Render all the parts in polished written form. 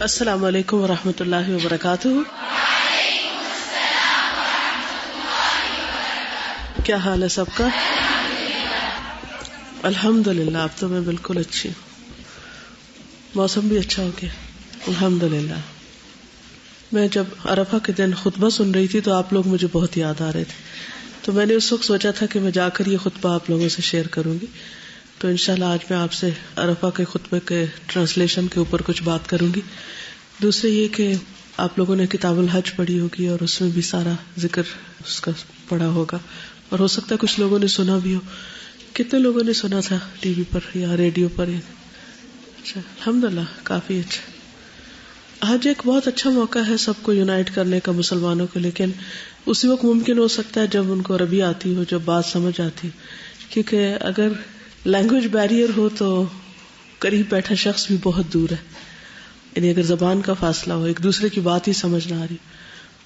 السلام علیکم ورحمۃ اللہ وبرکاتہ. کیا حال ہے سب کا؟ الحمدللہ. اب تو میں بالکل اچھی ہوں. موسم بھی اچھا ہو گیا الحمدللہ. میں جب عرفہ کے دن خطبہ سن رہی تھی تو آپ لوگ مجھے بہت یاد آ رہے تھے، تو میں نے اس وقت سوچا تھا کہ میں جا کر یہ خطبہ آپ لوگوں سے شیئر کروں گی. تو انشاءاللہ آج میں آپ سے عرفہ کے خطبے کے ٹرانسلیشن کے اوپر کچھ بات کروں گی. دوسرے یہ کہ آپ لوگوں نے کتاب الحج پڑھی ہوگی اور اس میں بھی سارا ذکر اس کا پڑھا ہوگا، اور ہو سکتا ہے کچھ لوگوں نے سنا بھی ہو. کتنے لوگوں نے سنا تھا ٹی وی پر یا ریڈیو پر؟ اچھا الحمدللہ، کافی اچھا. حج ایک بہت اچھا موقع ہے سب کو یونائٹ کرنے کا مسلمانوں کو، لیکن اسی وقت ممکن ہو سکتا ہے جب ان کو عربی آتی ہو، جب بات سمجھ آتی، کیونکہ اگر لینگویج بیریئر ہو تو قریب بیٹھا شخص بھی بہت دور ہے. یعنی اگر زبان کا فاصلہ ہو، ایک دوسرے کی بات ہی سمجھ نہ آ رہی،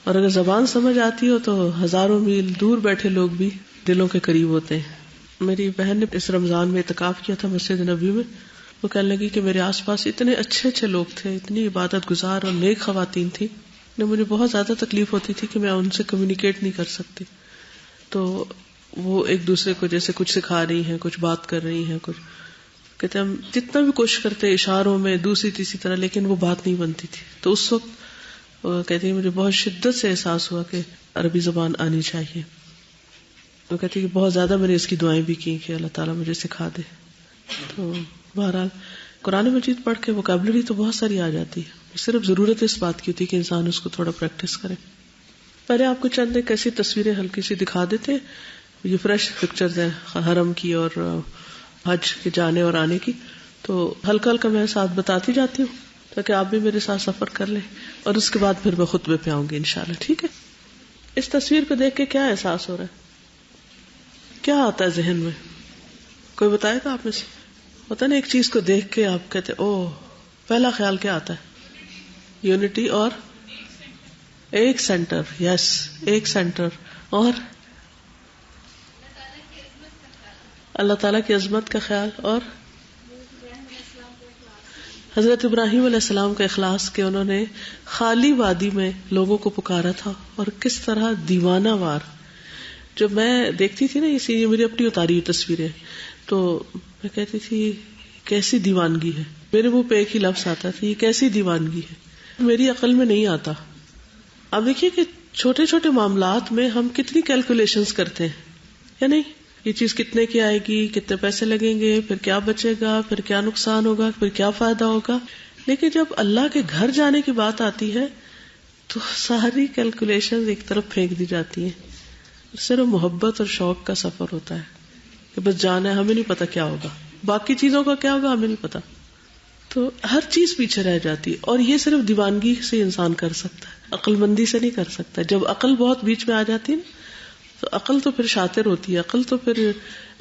اور اگر زبان سمجھ آتی ہو تو ہزاروں میل دور بیٹھے لوگ بھی دلوں کے قریب ہوتے ہیں. میری بہن نے اس رمضان میں اعتکاف کیا تھا مسجد نبوی میں. وہ کہنے لگی کہ میرے آس پاس اتنے اچھے اچھے لوگ تھے، اتنی عبادت گزار اور نیک خواتین تھی، مجھے بہت زیادہ تکلیف ہوتی تھی کہ میں ان سے کمیونیکیٹ نہیں کر سکتی. تو وہ ایک دوسرے کو جیسے کچھ سکھا رہی ہیں، کچھ بات کر رہی ہیں، کچھ کہتے ہم جتنا بھی کوشش کرتے اشاروں میں دوسری تیسری طرح، لیکن وہ بات نہیں بنتی تھی. تو اس وقت وہ کہتی مجھے بہت شدت سے احساس ہوا کہ عربی زبان آنی چاہیے. وہ کہتی کہ بہت زیادہ میں نے اس کی دعائیں بھی کی کہ اللہ تعالیٰ مجھے سکھا دے. تو بہرحال قرآن مجید پڑھ کے ووکیبلری تو بہت ساری آ جاتی ہے، صرف ضرورت اس بات کی ہوتی ہے کہ انسان اس کو تھوڑا پریکٹس کرے. پہلے آپ کو چند ایک ایسی تصویریں ہلکی سی دکھا دیتے. یہ فریش پکچرز ہیں حرم کی اور حج کے جانے اور آنے کی، تو ہلکا ہلکا میں ساتھ بتاتی جاتی ہوں تاکہ آپ بھی میرے ساتھ سفر کر لیں، اور اس کے بعد پھر میں خطبے پہ آؤں گی انشاءاللہ. ٹھیک ہے؟ اس تصویر کو دیکھ کے کیا احساس ہو رہا ہے؟ کیا آتا ہے ذہن میں؟ کوئی بتائے گا آپ میں سے؟ ہوتا نا ایک چیز کو دیکھ کے آپ کہتے اوہ، پہلا خیال کیا آتا ہے؟ یونٹی اور ایک سینٹر. یس، ایک سینٹر. اور اللہ تعالیٰ کی عظمت کا خیال، اور حضرت ابراہیم علیہ السلام کا اخلاص کہ انہوں نے خالی وادی میں لوگوں کو پکارا تھا، اور کس طرح دیوانہ وار. جب میں دیکھتی تھی نا یہ میری اپنی اتاری ہوئی تصویریں، تو میں کہتی تھی کیسی دیوانگی ہے. میرے منہ پہ ایک ہی لفظ آتا تھا، یہ کیسی دیوانگی ہے، میری عقل میں نہیں آتا. اب دیکھیے کہ چھوٹے چھوٹے معاملات میں ہم کتنی کیلکولیشنز کرتے ہیں یا نہیں. یہ چیز کتنے کی آئے گی، کتنے پیسے لگیں گے، پھر کیا بچے گا، پھر کیا نقصان ہوگا، پھر کیا فائدہ ہوگا. لیکن جب اللہ کے گھر جانے کی بات آتی ہے تو ساری کیلکولیشن ایک طرف پھینک دی جاتی ہیں. صرف محبت اور شوق کا سفر ہوتا ہے کہ بس جانا ہے، ہمیں نہیں پتا کیا ہوگا، باقی چیزوں کا کیا ہوگا ہمیں نہیں پتا. تو ہر چیز پیچھے رہ جاتی ہے، اور یہ صرف دیوانگی سے انسان کر سکتا ہے، عقل مندی سے نہیں کر سکتا. جب عقل بہت بیچ میں آ جاتی ہے تو عقل تو پھر شاطر ہوتی ہے، عقل تو پھر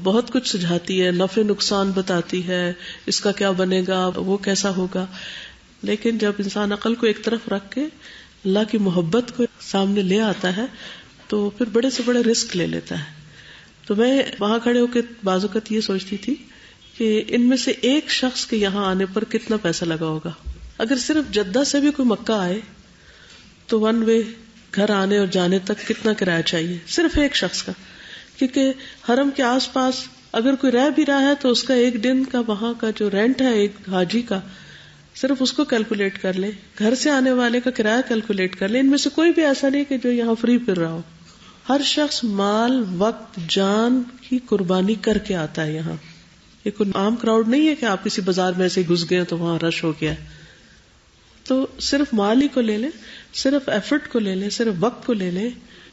بہت کچھ سجھاتی ہے، نفع نقصان بتاتی ہے، اس کا کیا بنے گا، وہ کیسا ہوگا. لیکن جب انسان عقل کو ایک طرف رکھ کے اللہ کی محبت کو سامنے لے آتا ہے تو پھر بڑے سے بڑے رسک لے لیتا ہے. تو میں وہاں کھڑے ہو کے بعض اوقات یہ سوچتی تھی کہ ان میں سے ایک شخص کے یہاں آنے پر کتنا پیسہ لگا ہوگا. اگر صرف جدہ سے بھی کوئی مکہ آئے تو ون وے گھر آنے اور جانے تک کتنا کرایہ چاہیے صرف ایک شخص کا. کیونکہ حرم کے آس پاس اگر کوئی رہ بھی رہا ہے تو اس کا ایک دن کا وہاں کا جو رینٹ ہے ایک حاجی کا، صرف اس کو کیلکولیٹ کر لیں، گھر سے آنے والے کا کرایہ کیلکولیٹ کر لیں. ان میں سے کوئی بھی ایسا نہیں کہ جو یہاں فری پھر رہا ہو. ہر شخص مال، وقت، جان کی قربانی کر کے آتا ہے یہاں. یہ کوئی عام کراؤڈ نہیں ہے کہ آپ کسی بازار میں ایسے گھس گئے تو وہاں رش ہو گیا. تو صرف مال ہی کو لے لیں، صرف ایفرٹ کو لے لیں، صرف وقت کو لے لیں،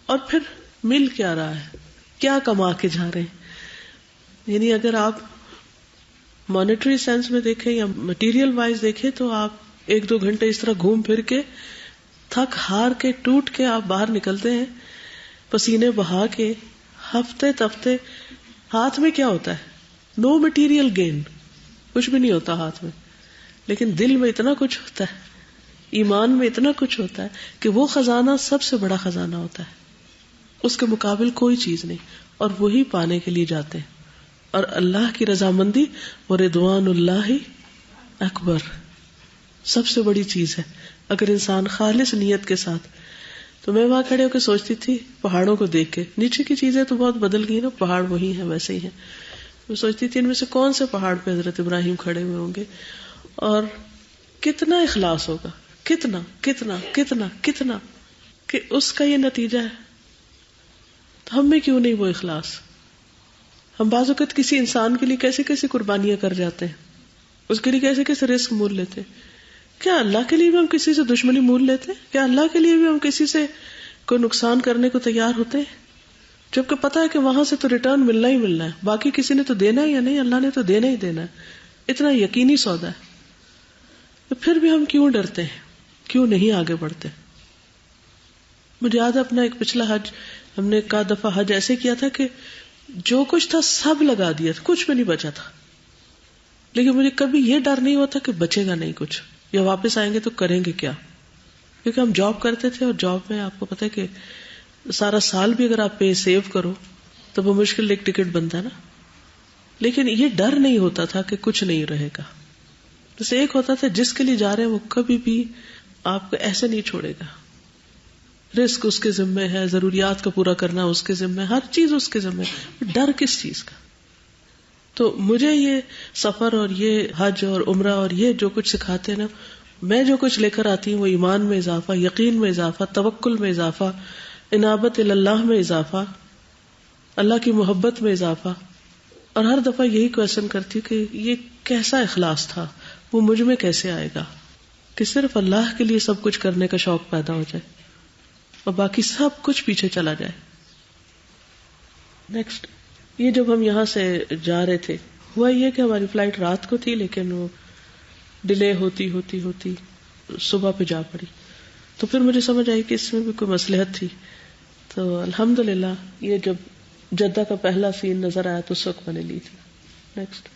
اور پھر مل کیا رہا ہے، کیا کما کے جا رہے ہیں. یعنی اگر آپ مانیٹری سینس میں دیکھیں یا مٹیریل وائز دیکھیں تو آپ 1-2 گھنٹے اس طرح گھوم پھر کے تھک ہار کے ٹوٹ کے آپ باہر نکلتے ہیں، پسینے بہا کے، ہفتے تفتے. ہاتھ میں کیا ہوتا ہے؟ نو مٹیریل گین، کچھ بھی نہیں ہوتا ہاتھ میں، لیکن دل میں اتنا کچھ ہوتا ہے، ایمان میں اتنا کچھ ہوتا ہے کہ وہ خزانہ سب سے بڑا خزانہ ہوتا ہے، اس کے مقابل کوئی چیز نہیں، اور وہی پانے کے لیے جاتے ہیں. اور اللہ کی رضامندی و رضوان اللہ اکبر. سب سے بڑی چیز ہے اگر انسان خالص نیت کے ساتھ. تو میں وہاں کھڑے ہو کے سوچتی تھی پہاڑوں کو دیکھ کے, نیچے کی چیزیں تو بہت بدل گئی نا, پہاڑ وہی ہیں ویسے ہی ہیں. میں سوچتی تھی ان میں سے کون سے پہاڑ پہ حضرت ابراہیم کھڑے ہوئے ہوں گے, اور کتنا اخلاص ہوگا, کتنا کتنا کتنا کتنا, کہ اس کا یہ نتیجہ ہے. تو ہم میں کیوں نہیں وہ اخلاص؟ ہم بعض اوقات کسی انسان کے لیے کیسے کیسے قربانیاں کر جاتے ہیں, اس کے لیے کیسے کیسے رسک مول لیتے ہیں. کیا اللہ کے لیے بھی ہم کسی سے دشمنی مول لیتے ہیں؟ کیا اللہ کے لیے بھی ہم کسی سے کوئی نقصان کرنے کو تیار ہوتے ہیں؟ جبکہ پتا ہے کہ وہاں سے تو ریٹرن ملنا ہی ملنا ہے, باقی کسی نے تو دینا ہے یا نہیں, اللہ نے تو دینا ہی دینا ہے, اتنا یقینی سودا ہے. تو پھر بھی ہم کیوں ڈرتے ہیں, کیوں نہیں آگے بڑھتے؟ مجھے یاد ہے اپنا ایک پچھلا حج, ہم نے ایک دفعہ حج ایسے کیا تھا کہ جو کچھ تھا سب لگا دیا تھا, کچھ بھی نہیں بچا تھا, لیکن مجھے کبھی یہ ڈر نہیں ہوتا کہ بچے گا نہیں کچھ, یا واپس آئیں گے تو کریں گے کیا. کیونکہ ہم جاب کرتے تھے, اور جاب میں آپ کو پتا ہے کہ سارا سال بھی اگر آپ پے سیو کرو تو وہ مشکل ایک ٹکٹ بنتا ہے نا. لیکن یہ ڈر نہیں ہوتا تھا کہ کچھ نہیں رہے گا. بس ایک ہوتا تھا جس کے لیے جا رہے ہیں وہ کبھی بھی آپ کو ایسے نہیں چھوڑے گا, رزق اس کے ذمہ ہے, ضروریات کا پورا کرنا اس کے ذمہ ہے, ہر چیز اس کے ذمہ ہے. ڈر کس چیز کا؟ تو مجھے یہ سفر اور یہ حج اور عمرہ اور یہ جو کچھ سکھاتے ہیں نا, میں جو کچھ لے کر آتی ہوں وہ ایمان میں اضافہ, یقین میں اضافہ, توکل میں اضافہ, انابت اللہ میں اضافہ, اللہ کی محبت میں اضافہ. اور ہر دفعہ یہی کوشچن کرتی ہوں کہ یہ کیسا اخلاص تھا, وہ مجھ میں کیسے آئے گا کہ صرف اللہ کے لیے سب کچھ کرنے کا شوق پیدا ہو جائے اور باقی سب کچھ پیچھے چلا جائے. نیکسٹ, یہ جب ہم یہاں سے جا رہے تھے ہوا یہ کہ ہماری فلائٹ رات کو تھی, لیکن وہ ڈیلے ہوتی ہوتی ہوتی صبح پہ جا پڑی. تو پھر مجھے سمجھ آئی کہ اس میں بھی کوئی مصلحت تھی. تو الحمدللہ یہ جب جدہ کا پہلا سین نظر آیا تو اس وقت میں نے لی تھی. نیکسٹ,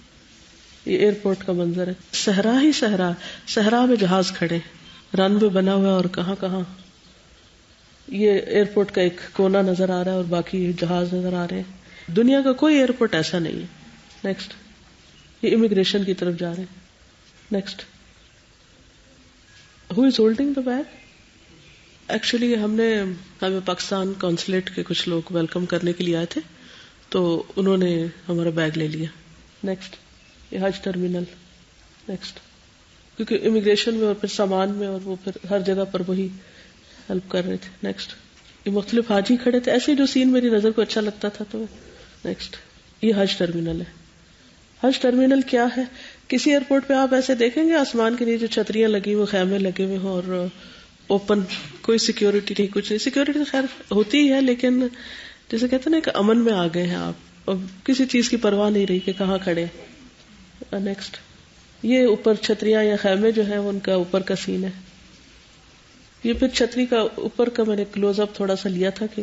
یہ ایئرپورٹ کا منظر ہے, صحرا ہی صحرا, صحرا میں جہاز کھڑے, رن وے بنا ہوا ہے اور کہاں کہاں یہ ایئرپورٹ کا ایک کونا نظر آ رہا ہے اور باقی جہاز نظر آ رہے ہیں. دنیا کا کوئی ایئرپورٹ ایسا نہیں ہے. نیکسٹ, یہ امیگریشن کی طرف جا رہے ہیں. Next, who is holding the bag? Actually ہمیں پاکستان کونسلیٹ کے کچھ لوگ ویلکم کرنے کے لیے آئے تھے, تو انہوں نے ہمارا بیگ لے لیا. نیکسٹ, یہ حج ٹرمینل. نیکسٹ, کیونکہ امیگریشن میں اور پھر سامان میں اور وہ پھر ہر جگہ پر وہی ہیلپ کر رہے تھے. نیکسٹ, یہ مختلف حاجی کھڑے تھے, ایسے جو سین میری نظر کو اچھا لگتا تھا تو. نیکسٹ, یہ حج ٹرمینل ہے. حج ٹرمینل کیا ہے؟ کسی ایئرپورٹ پہ آپ ایسے دیکھیں گے آسمان کے نیچے چھتریاں لگی ہوئی, خیمے لگے ہوئے ہوں اور اوپن, کوئی سیکیورٹی نہیں, کچھ نہیں. سیکیورٹی تو خیر ہوتی ہی ہے, لیکن جیسے کہتے ہیں نا کہ امن میں آ گئے ہیں آپ, اور کسی چیز کی پرواہ نہیں رہی کہ کہاں کھڑے. نیکسٹ, یہ اوپر چھتریاں یا خیمے جو ہیں ان کا اوپر کا سین ہے. یہ پھر چھتری کا اوپر کا میں نے کلوز اپ تھوڑا سا لیا تھا کہ,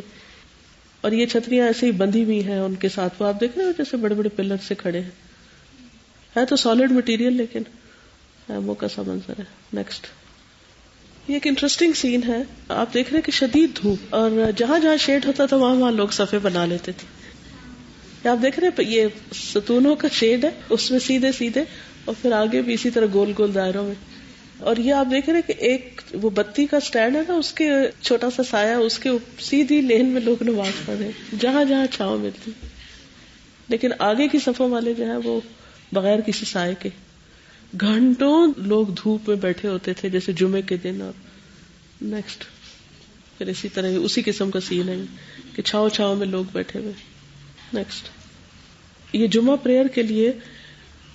اور یہ چھتریاں ایسے ہی بندھی ہوئی ہیں ان کے ساتھ, وہ آپ دیکھ رہے ہو جیسے بڑے بڑے پلر سے کھڑے ہیں. ہے تو سالڈ مٹیریل لیکن ایمو کا سا منظر ہے. نیکسٹ, یہ ایک انٹرسٹنگ سین ہے. آپ دیکھ رہے ہیں کہ شدید دھوپ, اور جہاں جہاں شیڈ ہوتا تھا وہاں لوگ صفے بنا لیتے تھے. آپ دیکھ رہے ہیں یہ ستونوں کا شیڈ ہے, اس میں سیدھے سیدھے, اور پھر آگے بھی اسی طرح گول گول دائروں میں. اور یہ آپ دیکھ رہے ہیں کہ ایک وہ بتی کا سٹینڈ ہے نا, اس کے چھوٹا سا سایہ, اس کے سیدھی لین میں لوگ نماز پڑھ رہے ہیں جہاں جہاں چھاؤں ملتی. لیکن آگے کی صفوں والے جو ہیں وہ بغیر کسی سائے کے گھنٹوں لوگ دھوپ میں بیٹھے ہوتے تھے جیسے جمعے کے دن. اور نیکسٹ, پھر اسی طرح اسی قسم کا سین ہے کہ چھاؤں چھاؤں میں لوگ بیٹھے ہوئے. نیکسٹ, یہ جمعہ پریئر کے لیے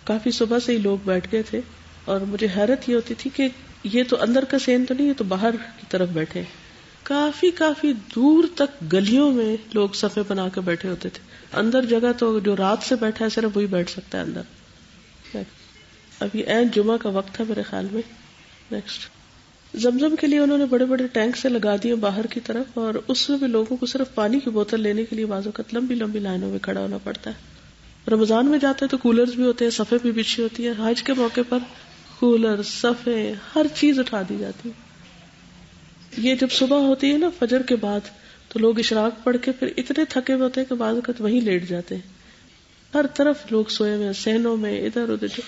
کافی صبح سے ہی لوگ بیٹھ گئے تھے, اور مجھے حیرت یہ ہوتی تھی کہ یہ تو اندر کا سین تو نہیں, یہ تو باہر کی طرف بیٹھے. کافی دور تک گلیوں میں لوگ صفے بنا کے بیٹھے ہوتے تھے. اندر جگہ تو جو رات سے بیٹھا ہے صرف وہی بیٹھ سکتا ہے اندر. اب یہ عین جمعہ کا وقت تھا میرے خیال میں. نیکسٹ, زمزم کے لیے انہوں نے بڑے بڑے ٹینک سے لگا دیے باہر کی طرف, اور اس میں بھی لوگوں کو صرف پانی کی بوتل لینے کے لیے بعض اوقات لمبی لمبی لائنوں میں کھڑا ہونا پڑتا ہے. رمضان میں جاتے ہیں تو کولرز بھی ہوتے ہیں, صفے بھی بچھی ہوتی ہے. حج کے موقع پر کولر, صفے, ہر چیز اٹھا دی جاتی ہے. یہ جب صبح ہوتی ہے نا فجر کے بعد, تو لوگ اشراق پڑھ کے پھر اتنے تھکے ہوتے ہیں کہ بعض اوقات وہیں لیٹ جاتے ہیں. ہر طرف لوگ سوئے ہوئے, صحنوں میں ادھر ادھر,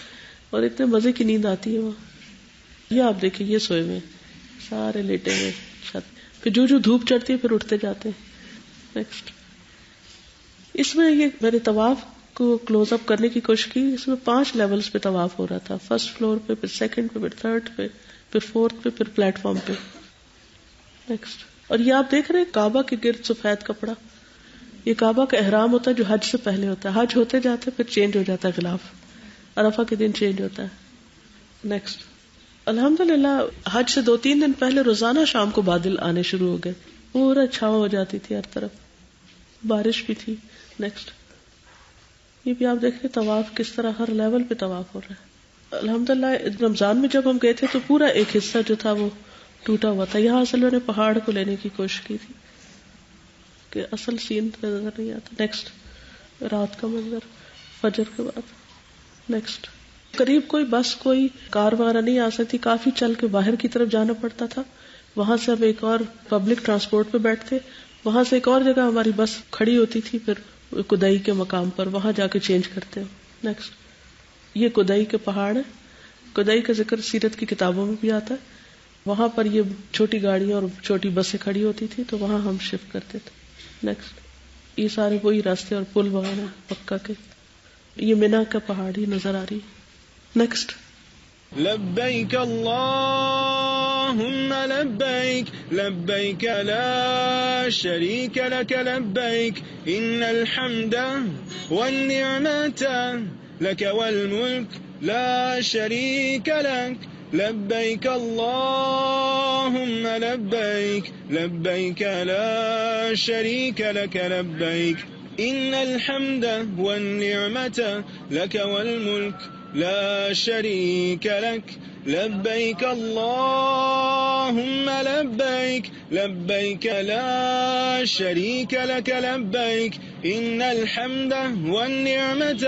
اور اتنے مزے کی نیند آتی ہے وہاں. یہ آپ دیکھیں یہ سوئے ہوئے سارے لیٹے ہوئے چھت، پھر جو دھوپ چڑھتی ہے پھر اٹھتے جاتے ہیں. نیکسٹ. اس میں یہ میں نے طواف کو کلوز اپ کرنے کی کوشش کی. اس میں 5 لیولز پہ طواف ہو رہا تھا، فرسٹ فلور پہ، پھر سیکنڈ پہ، پھر تھرڈ پہ، پھر فورتھ پہ، پھر پلیٹ فارم پہ. نیکسٹ. اور یہ آپ دیکھ رہے ہیں کعبہ کے گرد سفید کپڑا، یہ کعبہ کا احرام ہوتا ہے جو حج سے پہلے ہوتا ہے. حج ہوتے جاتے پھر چینج ہو جاتا ہے غلاف، عرفہ کے دن چینج ہوتا ہے. نیکسٹ. الحمدللہ حج سے 2-3 دن پہلے روزانہ شام کو بادل آنے شروع ہو گئے، پورا چھاؤں ہو جاتی تھی ہر طرف، بارش بھی تھی. نیکسٹ. یہ بھی آپ دیکھ رہے طواف کس طرح ہر لیول پہ طواف ہو رہا ہے. الحمدللہ رمضان میں جب ہم گئے تھے تو پورا ایک حصہ جو تھا وہ ٹوٹا ہوا تھا. یہاں اصل میں نے پہاڑ کو لینے کی کوشش کی تھی کہ اصل سین نظر نہیں آتا. نیکسٹ. رات کا منظر فجر کے بعد. نیکسٹ. قریب کوئی بس کوئی کار وغیرہ نہیں آ سکتی، کافی چل کے باہر کی طرف جانا پڑتا تھا. وہاں سے اب ایک اور پبلک ٹرانسپورٹ پہ بیٹھتے، وہاں سے ایک اور جگہ ہماری بس کھڑی ہوتی تھی، پھر کدائی کے مقام پر وہاں جا کے چینج کرتے. نیکسٹ. یہ کدائی کے پہاڑ ہے. کدائی کا ذکر سیرت کی کتابوں میں بھی آتا ہے. وہاں پر یہ چھوٹی گاڑیاں اور چھوٹی بسیں کھڑی ہوتی تھی تو وہاں ہم شفٹ کرتے تھے. نیکسٹ. یہ سارے وہی راستے اور پل وغیرہ پکا کے. یہ مینا کا پہاڑی نظر آ رہی. نیکسٹ. لبیک اللہم لبیک لبیک لا شریک لک لبیک ان الحمد والنعمت لک والملک لا شریک لک لبیک اللہم لبیک لبیک لا شریک لک لبیک ان الحمد والنعمت لک والملک لا شریک لک لبیک اللہم لبیک لبیک لا شریک لک لبیک ان الحمد والنعمت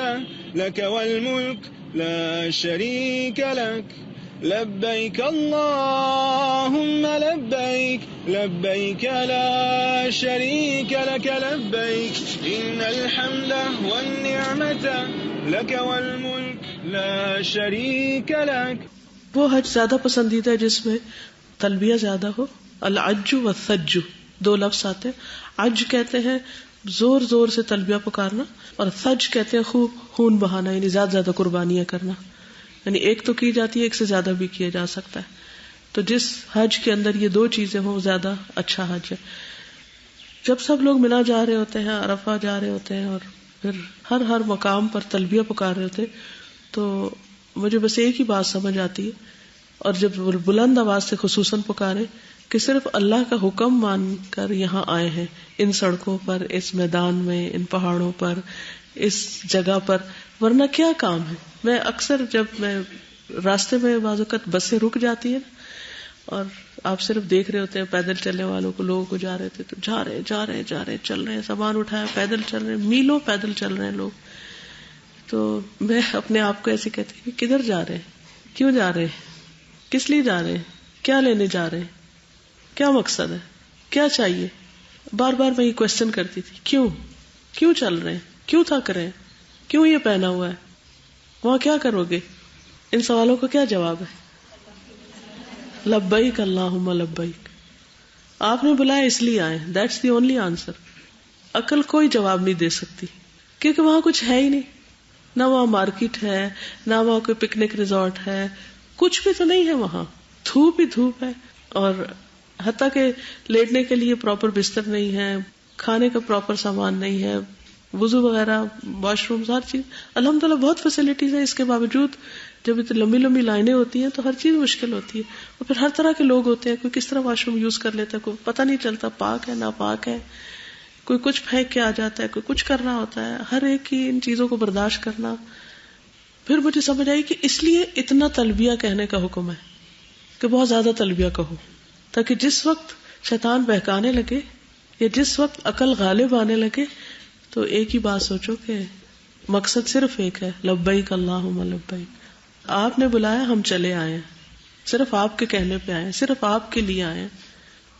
لک والملک لا شریک لک لبیک اللہم لبیک لبیک لا شریک لک لبیک ان الحمد والنعمت لک والملک لا شریک لک. وہ حج زیادہ پسندیدہ ہے جس میں تلبیہ زیادہ ہو. العج والثج 2 لفظ آتے ہیں. عج کہتے ہیں زور زور سے تلبیہ پکارنا، اور ثج کہتے ہیں خوب خون بہانا، یعنی زیادہ قربانیاں کرنا. یعنی ایک تو کی جاتی ہے، ایک سے زیادہ بھی کیا جا سکتا ہے. تو جس حج کے اندر یہ 2 چیزیں ہوں زیادہ اچھا حج ہے. جب سب لوگ منا جا رہے ہوتے ہیں، عرفہ جا رہے ہوتے ہیں، اور پھر ہر مقام پر تلبیہ پکار رہے ہوتے، تو مجھے بس ایک ہی بات سمجھ آتی ہے، اور جب بلند آواز سے خصوصاً پکارے کہ صرف اللہ کا حکم مان کر یہاں آئے ہیں، ان سڑکوں پر، اس میدان میں، ان پہاڑوں پر، اس جگہ پر، ورنہ کیا کام ہے. میں اکثر جب میں راستے میں بعض اوقات بسیں رک جاتی ہیں اور آپ صرف دیکھ رہے ہوتے ہیں پیدل چلنے والوں کو، لوگوں کو جا رہے تھے تو جا رہے چل رہے ہیں، سامان اٹھایا پیدل چل رہے ہیں، میلوں پیدل چل رہے ہیں لوگ. تو میں اپنے آپ کو ایسے کہتی ہوں کہ کدھر جا رہے ہیں، کیوں جا رہے ہیں، کس لیے جا رہے ہیں، کیا لینے جا رہے ہیں، کیا مقصد ہے، کیا چاہیے. بار بار میں یہ کوشچن کرتی تھی، کیوں چل رہے ہیں، کیوں تھک رہے ہیں، کیوں یہ پہنا ہوا ہے، وہاں کیا کرو گے. ان سوالوں کا کیا جواب ہے؟ لبیک اللہم لبیک. آپ نے بلایا اس لیے آئے، دیٹس دی اونلی آنسر. عقل کوئی جواب نہیں دے سکتی، کیونکہ وہاں کچھ ہے ہی نہیں. نہ وہاں مارکیٹ ہے، نہ وہاں کوئی پکنک ریزورٹ ہے، کچھ بھی تو نہیں ہے. وہاں دھوپ ہی دھوپ ہے، اور حتیٰ کہ لیٹنے کے لیے پراپر بستر نہیں ہے، کھانے کا پراپر سامان نہیں ہے، وضو وغیرہ، واش روم، ہر چیز. الحمدللہ بہت فیسلٹیز ہیں. اس کے باوجود جب اتنی لمبی لمبی لائنیں ہوتی ہیں تو ہر چیز مشکل ہوتی ہے. اور پھر ہر طرح کے لوگ ہوتے ہیں، کوئی کس طرح واش روم یوز کر لیتا ہے، کوئی پتہ نہیں چلتا پاک ہے ناپاک ہے، کوئی کچھ پھینک کے آ جاتا ہے، کوئی کچھ کرنا ہوتا ہے. ہر ایک کی ان چیزوں کو برداشت کرنا. پھر مجھے سمجھ آئی کہ اس لیے اتنا تلبیہ کہنے کا حکم ہے کہ بہت زیادہ تلبیہ کہو، تاکہ جس وقت شیطان بہکانے لگے یا جس وقت عقل غالب آنے لگے تو ایک ہی بات سوچو کہ مقصد صرف ایک ہے، لبیک اللہم لبیک. آپ نے بلایا، ہم چلے آئے ہیں، صرف آپ کے کہنے پہ آئے ہیں، صرف آپ کے لیے آئے ہیں،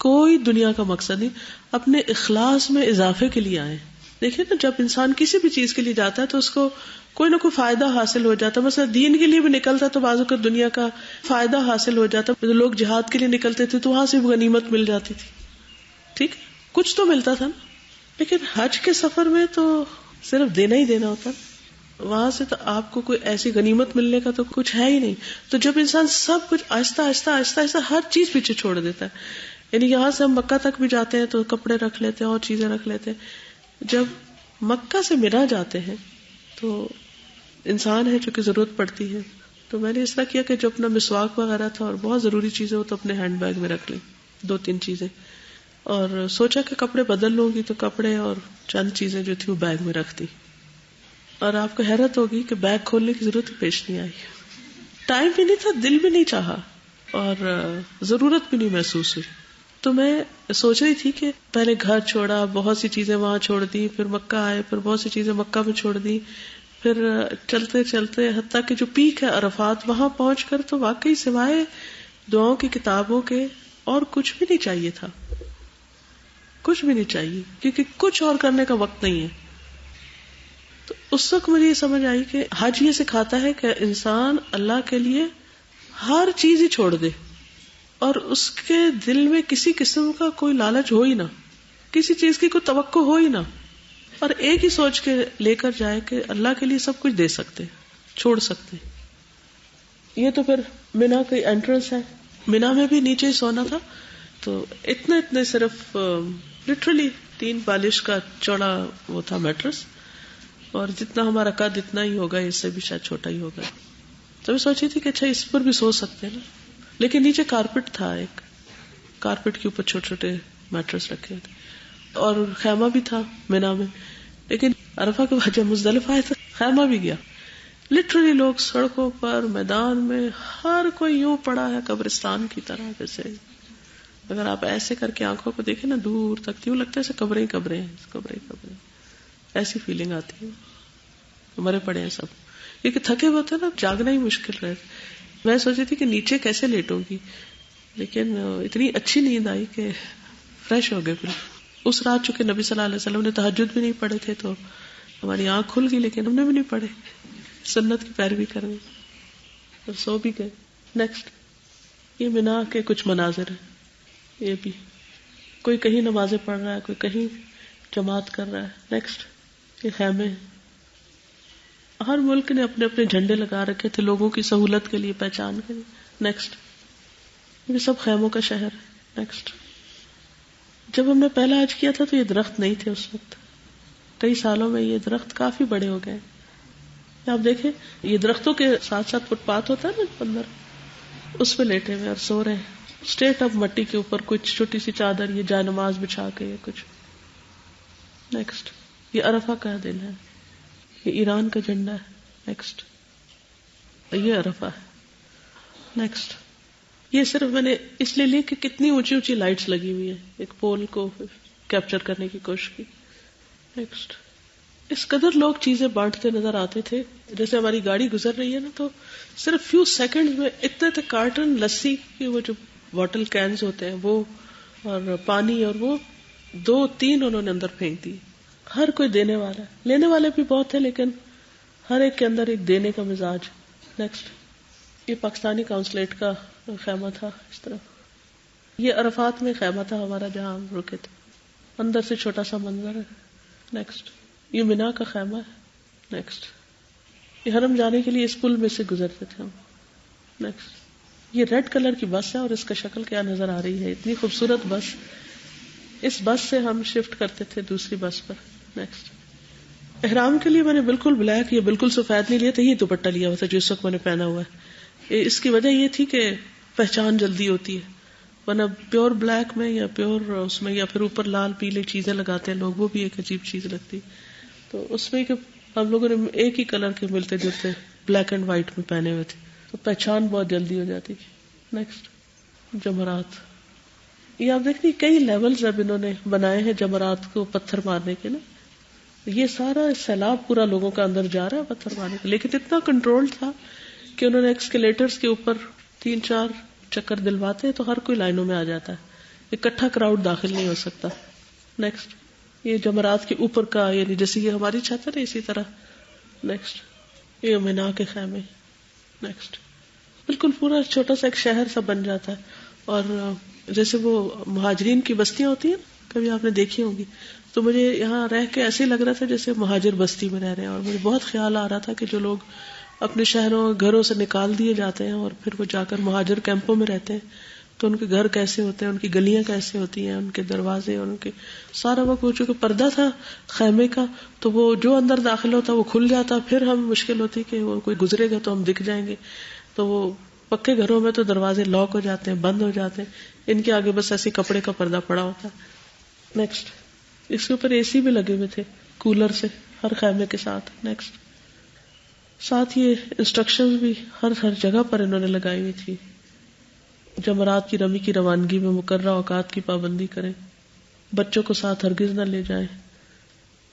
کوئی دنیا کا مقصد نہیں. اپنے اخلاص میں اضافے کے لیے آئے. دیکھیں نا، جب انسان کسی بھی چیز کے لیے جاتا ہے تو اس کو کوئی نہ کوئی فائدہ حاصل ہو جاتا. مثلا دین کے لیے بھی نکلتا تو بعض اوقات دنیا کا فائدہ حاصل ہو جاتا. لوگ جہاد کے لیے نکلتے تھے تو وہاں سے بھی غنیمت مل جاتی تھی. ٹھیک، کچھ تو ملتا تھا نا. لیکن حج کے سفر میں تو صرف دینا ہی دینا ہوتا، وہاں سے تو آپ کو کوئی ایسی غنیمت ملنے کا تو کچھ ہے ہی نہیں. تو جب انسان سب کچھ آہستہ آہستہ آہستہ آہستہ ہر چیز پیچھے چھوڑ دیتا ہے، یعنی یہاں سے ہم مکہ تک بھی جاتے ہیں تو کپڑے رکھ لیتے ہیں اور چیزیں رکھ لیتے ہیں. جب مکہ سے مینا جاتے ہیں تو انسان ہے چونکہ ضرورت پڑتی ہے، تو میں نے اس طرح کیا کہ جو اپنا مسواک وغیرہ تھا اور بہت ضروری چیزیں وہ تو اپنے ہینڈ بیگ میں رکھ لی، 2-3 چیزیں، اور سوچا کہ کپڑے بدل لوں گی تو کپڑے اور چند چیزیں جو تھی وہ بیگ میں رکھ دی. اور آپ کو حیرت ہوگی کہ بیگ کھولنے کی ضرورت پیش نہیں آئی. ٹائم بھی نہیں تھا، دل بھی نہیں چاہا اور ضرورت بھی نہیں محسوس ہوئی. تو میں سوچ رہی تھی کہ پہلے گھر چھوڑا، بہت سی چیزیں وہاں چھوڑ دی، پھر مکہ آئے، پھر بہت سی چیزیں مکہ میں چھوڑ دی، پھر چلتے چلتے حتیٰ کہ جو پیک ہے عرفات، وہاں پہنچ کر تو واقعی سوائے دعاؤں کی کتابوں کے اور کچھ بھی نہیں چاہیے تھا. کچھ بھی نہیں چاہیے، کیونکہ کچھ اور کرنے کا وقت نہیں ہے. تو اس وقت مجھے یہ سمجھ آئی کہ حج یہ سکھاتا ہے کہ انسان اللہ کے لیے ہر چیز ہی چھوڑ دے اور اس کے دل میں کسی قسم کا کوئی لالچ ہو ہی نہ، کسی چیز کی کوئی توقع ہو ہی نہ، اور ایک ہی سوچ کے لے کر جائے کہ اللہ کے لیے سب کچھ دے سکتے، چھوڑ سکتے. یہ تو پھر مینا کی انٹرنس ہے. مینا میں بھی نیچے ہی سونا تھا، تو اتنے صرف لٹرلی 3 بالش کا چوڑا وہ تھا میٹرس، اور جتنا ہمارا قد اتنا ہی ہوگا، اس سے بھی شاید چھوٹا ہی ہوگا. تو میں سوچی تھی کہ اچھا اس پر بھی سو سکتے ہیں نا، لیکن نیچے کارپٹ تھا، ایک کارپٹ کے اوپر چھوٹے چھوٹے میٹرس رکھے تھے، اور خیمہ بھی تھا مینا میں. لیکن عرفہ کے بعد جب مزدلفہ آئے تو خیمہ بھی گیا. لٹرلی لوگ سڑکوں پر، میدان میں، ہر کوئی یوں پڑا ہے قبرستان کی طرح. جیسے اگر آپ ایسے کر کے آنکھوں کو دیکھیں نا دور تک، یوں لگتا ہے ایسے قبریں قبریں ہیں، قبریں قبریں، ایسی فیلنگ آتی ہے. مرے پڑے ہیں سب، کیونکہ تھکے ہوتے نا، جاگنا ہی مشکل رہے. میں سوچی تھی کہ نیچے کیسے لیٹوں گی، لیکن اتنی اچھی نیند آئی کہ فریش ہو گئے. پھر اس رات چونکہ نبی صلی اللہ علیہ وسلم نے تہجد بھی نہیں پڑھے تھے تو ہماری آنکھ کھل گئی، لیکن ہم نے بھی نہیں پڑھے، سنت کی پیروی کر گئی اور سو بھی گئے. نیکسٹ، یہ مینا کے کچھ مناظر ہیں. یہ بھی کوئی کہیں نمازیں پڑھ رہا ہے، کوئی کہیں جماعت کر رہا ہے. نیکسٹ، یہ خیمے ہیں. ہر ملک نے اپنے اپنے جھنڈے لگا رکھے تھے لوگوں کی سہولت کے لیے، پہچان کے لیے. نیکسٹ، یہ سب خیموں کا شہر ہے. نیکسٹ، جب ہم نے پہلا حج کیا تھا تو یہ درخت نہیں تھے اس وقت، کئی سالوں میں یہ درخت کافی بڑے ہو گئے. آپ دیکھیں یہ درختوں کے ساتھ ساتھ فٹ پاتھ ہوتا ہے نا اندر، اس پہ لیٹے ہوئے اور سو رہے ہیں اسٹریٹ اپ مٹی کے اوپر، کچھ چھوٹی سی چادر، یہ جائے نماز بچھا کے یا کچھ. نیکسٹ، یہ عرفہ کا دن ہے، یہ ایران کا جھنڈا ہے. نیکسٹ، یہ عرفہ ہے. نیکسٹ، یہ صرف میں نے اس لیے لی کہ کتنی اونچی اونچی لائٹس لگی ہوئی ہیں، ایک پول کو کیپچر کرنے کی کوشش کی. نیکسٹ، اس قدر لوگ چیزیں بانٹتے نظر آتے تھے. جیسے ہماری گاڑی گزر رہی ہے نا تو صرف فیو سیکنڈ میں اتنے کارٹن لسی کی، وہ جو بوٹل کینز ہوتے ہیں وہ، اور پانی، اور وہ 2-3 انہوں نے اندر پھینک دی. ہر کوئی دینے والا ہے، لینے والے بھی بہت تھے، لیکن ہر ایک کے اندر ایک دینے کا مزاج. نیکسٹ، یہ پاکستانی کاؤنسلیٹ کا خیمہ تھا اس طرف. یہ عرفات میں خیمہ تھا ہمارا جہاں ہم رکے تھے، اندر سے چھوٹا سا منظر ہے. نیکسٹ، یہ مینا کا خیمہ ہے. نیکسٹ، یہ حرم جانے کے لیے اس پل میں سے گزرتے تھے ہم. نیکسٹ، یہ ریڈ کلر کی بس ہے اور اس کا شکل کیا نظر آ رہی ہے، اتنی خوبصورت بس. اس بس سے ہم شفٹ کرتے تھے دوسری بس پر. نیکسٹ، احرام کے لیے میں نے بالکل بلیک، یہ بالکل سفید نہیں لیا تھا، یہ دوپٹہ لیا ہوا تھا جو اس وقت میں نے پہنا ہوا ہے. اس کی وجہ یہ تھی کہ پہچان جلدی ہوتی ہے، ورنہ پیور بلیک میں یا پیور اس میں یا پھر اوپر لال پیلے چیزیں لگاتے ہیں لوگ، وہ بھی ایک عجیب چیز لگتی. تو اس میں کہ ہم لوگوں نے ایک ہی کلر کے ملتے جلتے بلیک اینڈ وائٹ میں پہنے ہوئے تھے تو پہچان بہت جلدی ہو جاتی تھی. نیکسٹ، جمرات. یہ آپ دیکھیں کئی لیولز اب انہوں نے بنائے ہیں جمرات کو پتھر مارنے کے نا. یہ سارا سیلاب پورا لوگوں کا اندر جا رہا ہے پتھر مارنے کے، لیکن اتنا کنٹرول تھا کہ انہوں نے ایکسکیلیٹرز کے اوپر 3-4 چکر دلواتے تو ہر کوئی لائنوں میں آ جاتا ہے، اکٹھا کراؤڈ داخل نہیں ہو سکتا. نیکسٹ، یہ جمرات کے اوپر کا، یعنی جیسے یہ ہماری چھت ہے نا اسی طرح. نیکسٹ، یہ مینا کے خیمے. نیکسٹ. بالکل پورا چھوٹا سا ایک شہر سا بن جاتا ہے. اور جیسے وہ مہاجرین کی بستیاں ہوتی ہیں کبھی آپ نے دیکھی ہوں گی, تو مجھے یہاں رہ کے ایسے لگ رہا تھا جیسے مہاجر بستی میں رہ رہے ہیں. اور مجھے بہت خیال آ رہا تھا کہ جو لوگ اپنے شہروں گھروں سے نکال دیے جاتے ہیں اور پھر وہ جا کر مہاجر کیمپوں میں رہتے ہیں, تو ان کے گھر کیسے ہوتے ہیں, ان کی گلیاں کیسے ہوتی ہیں, ان کے دروازے, ان کے سارا وہ چونکہ پردہ تھا خیمے کا, تو وہ جو اندر داخل ہوتا وہ کھل جاتا, پھر ہم مشکل ہوتی کہ وہ کوئی گزرے گا تو ہم دکھ جائیں گے. تو وہ پکے گھروں میں تو دروازے لاک ہو جاتے ہیں, بند ہو جاتے ہیں, ان کے آگے بس ایسے کپڑے کا پردہ پڑا ہوتا ہے. نیکسٹ. اس کے اوپر اے سی بھی لگے ہوئے تھے کولر سے ہر خیمے کے ساتھ. نیکسٹ. ساتھ یہ انسٹرکشن بھی ہر جگہ پر انہوں نے لگائی ہوئی تھی. جمرات کی رمی کی روانگی میں مقررہ اوقات کی پابندی کریں, بچوں کو ساتھ ہرگز نہ لے جائیں,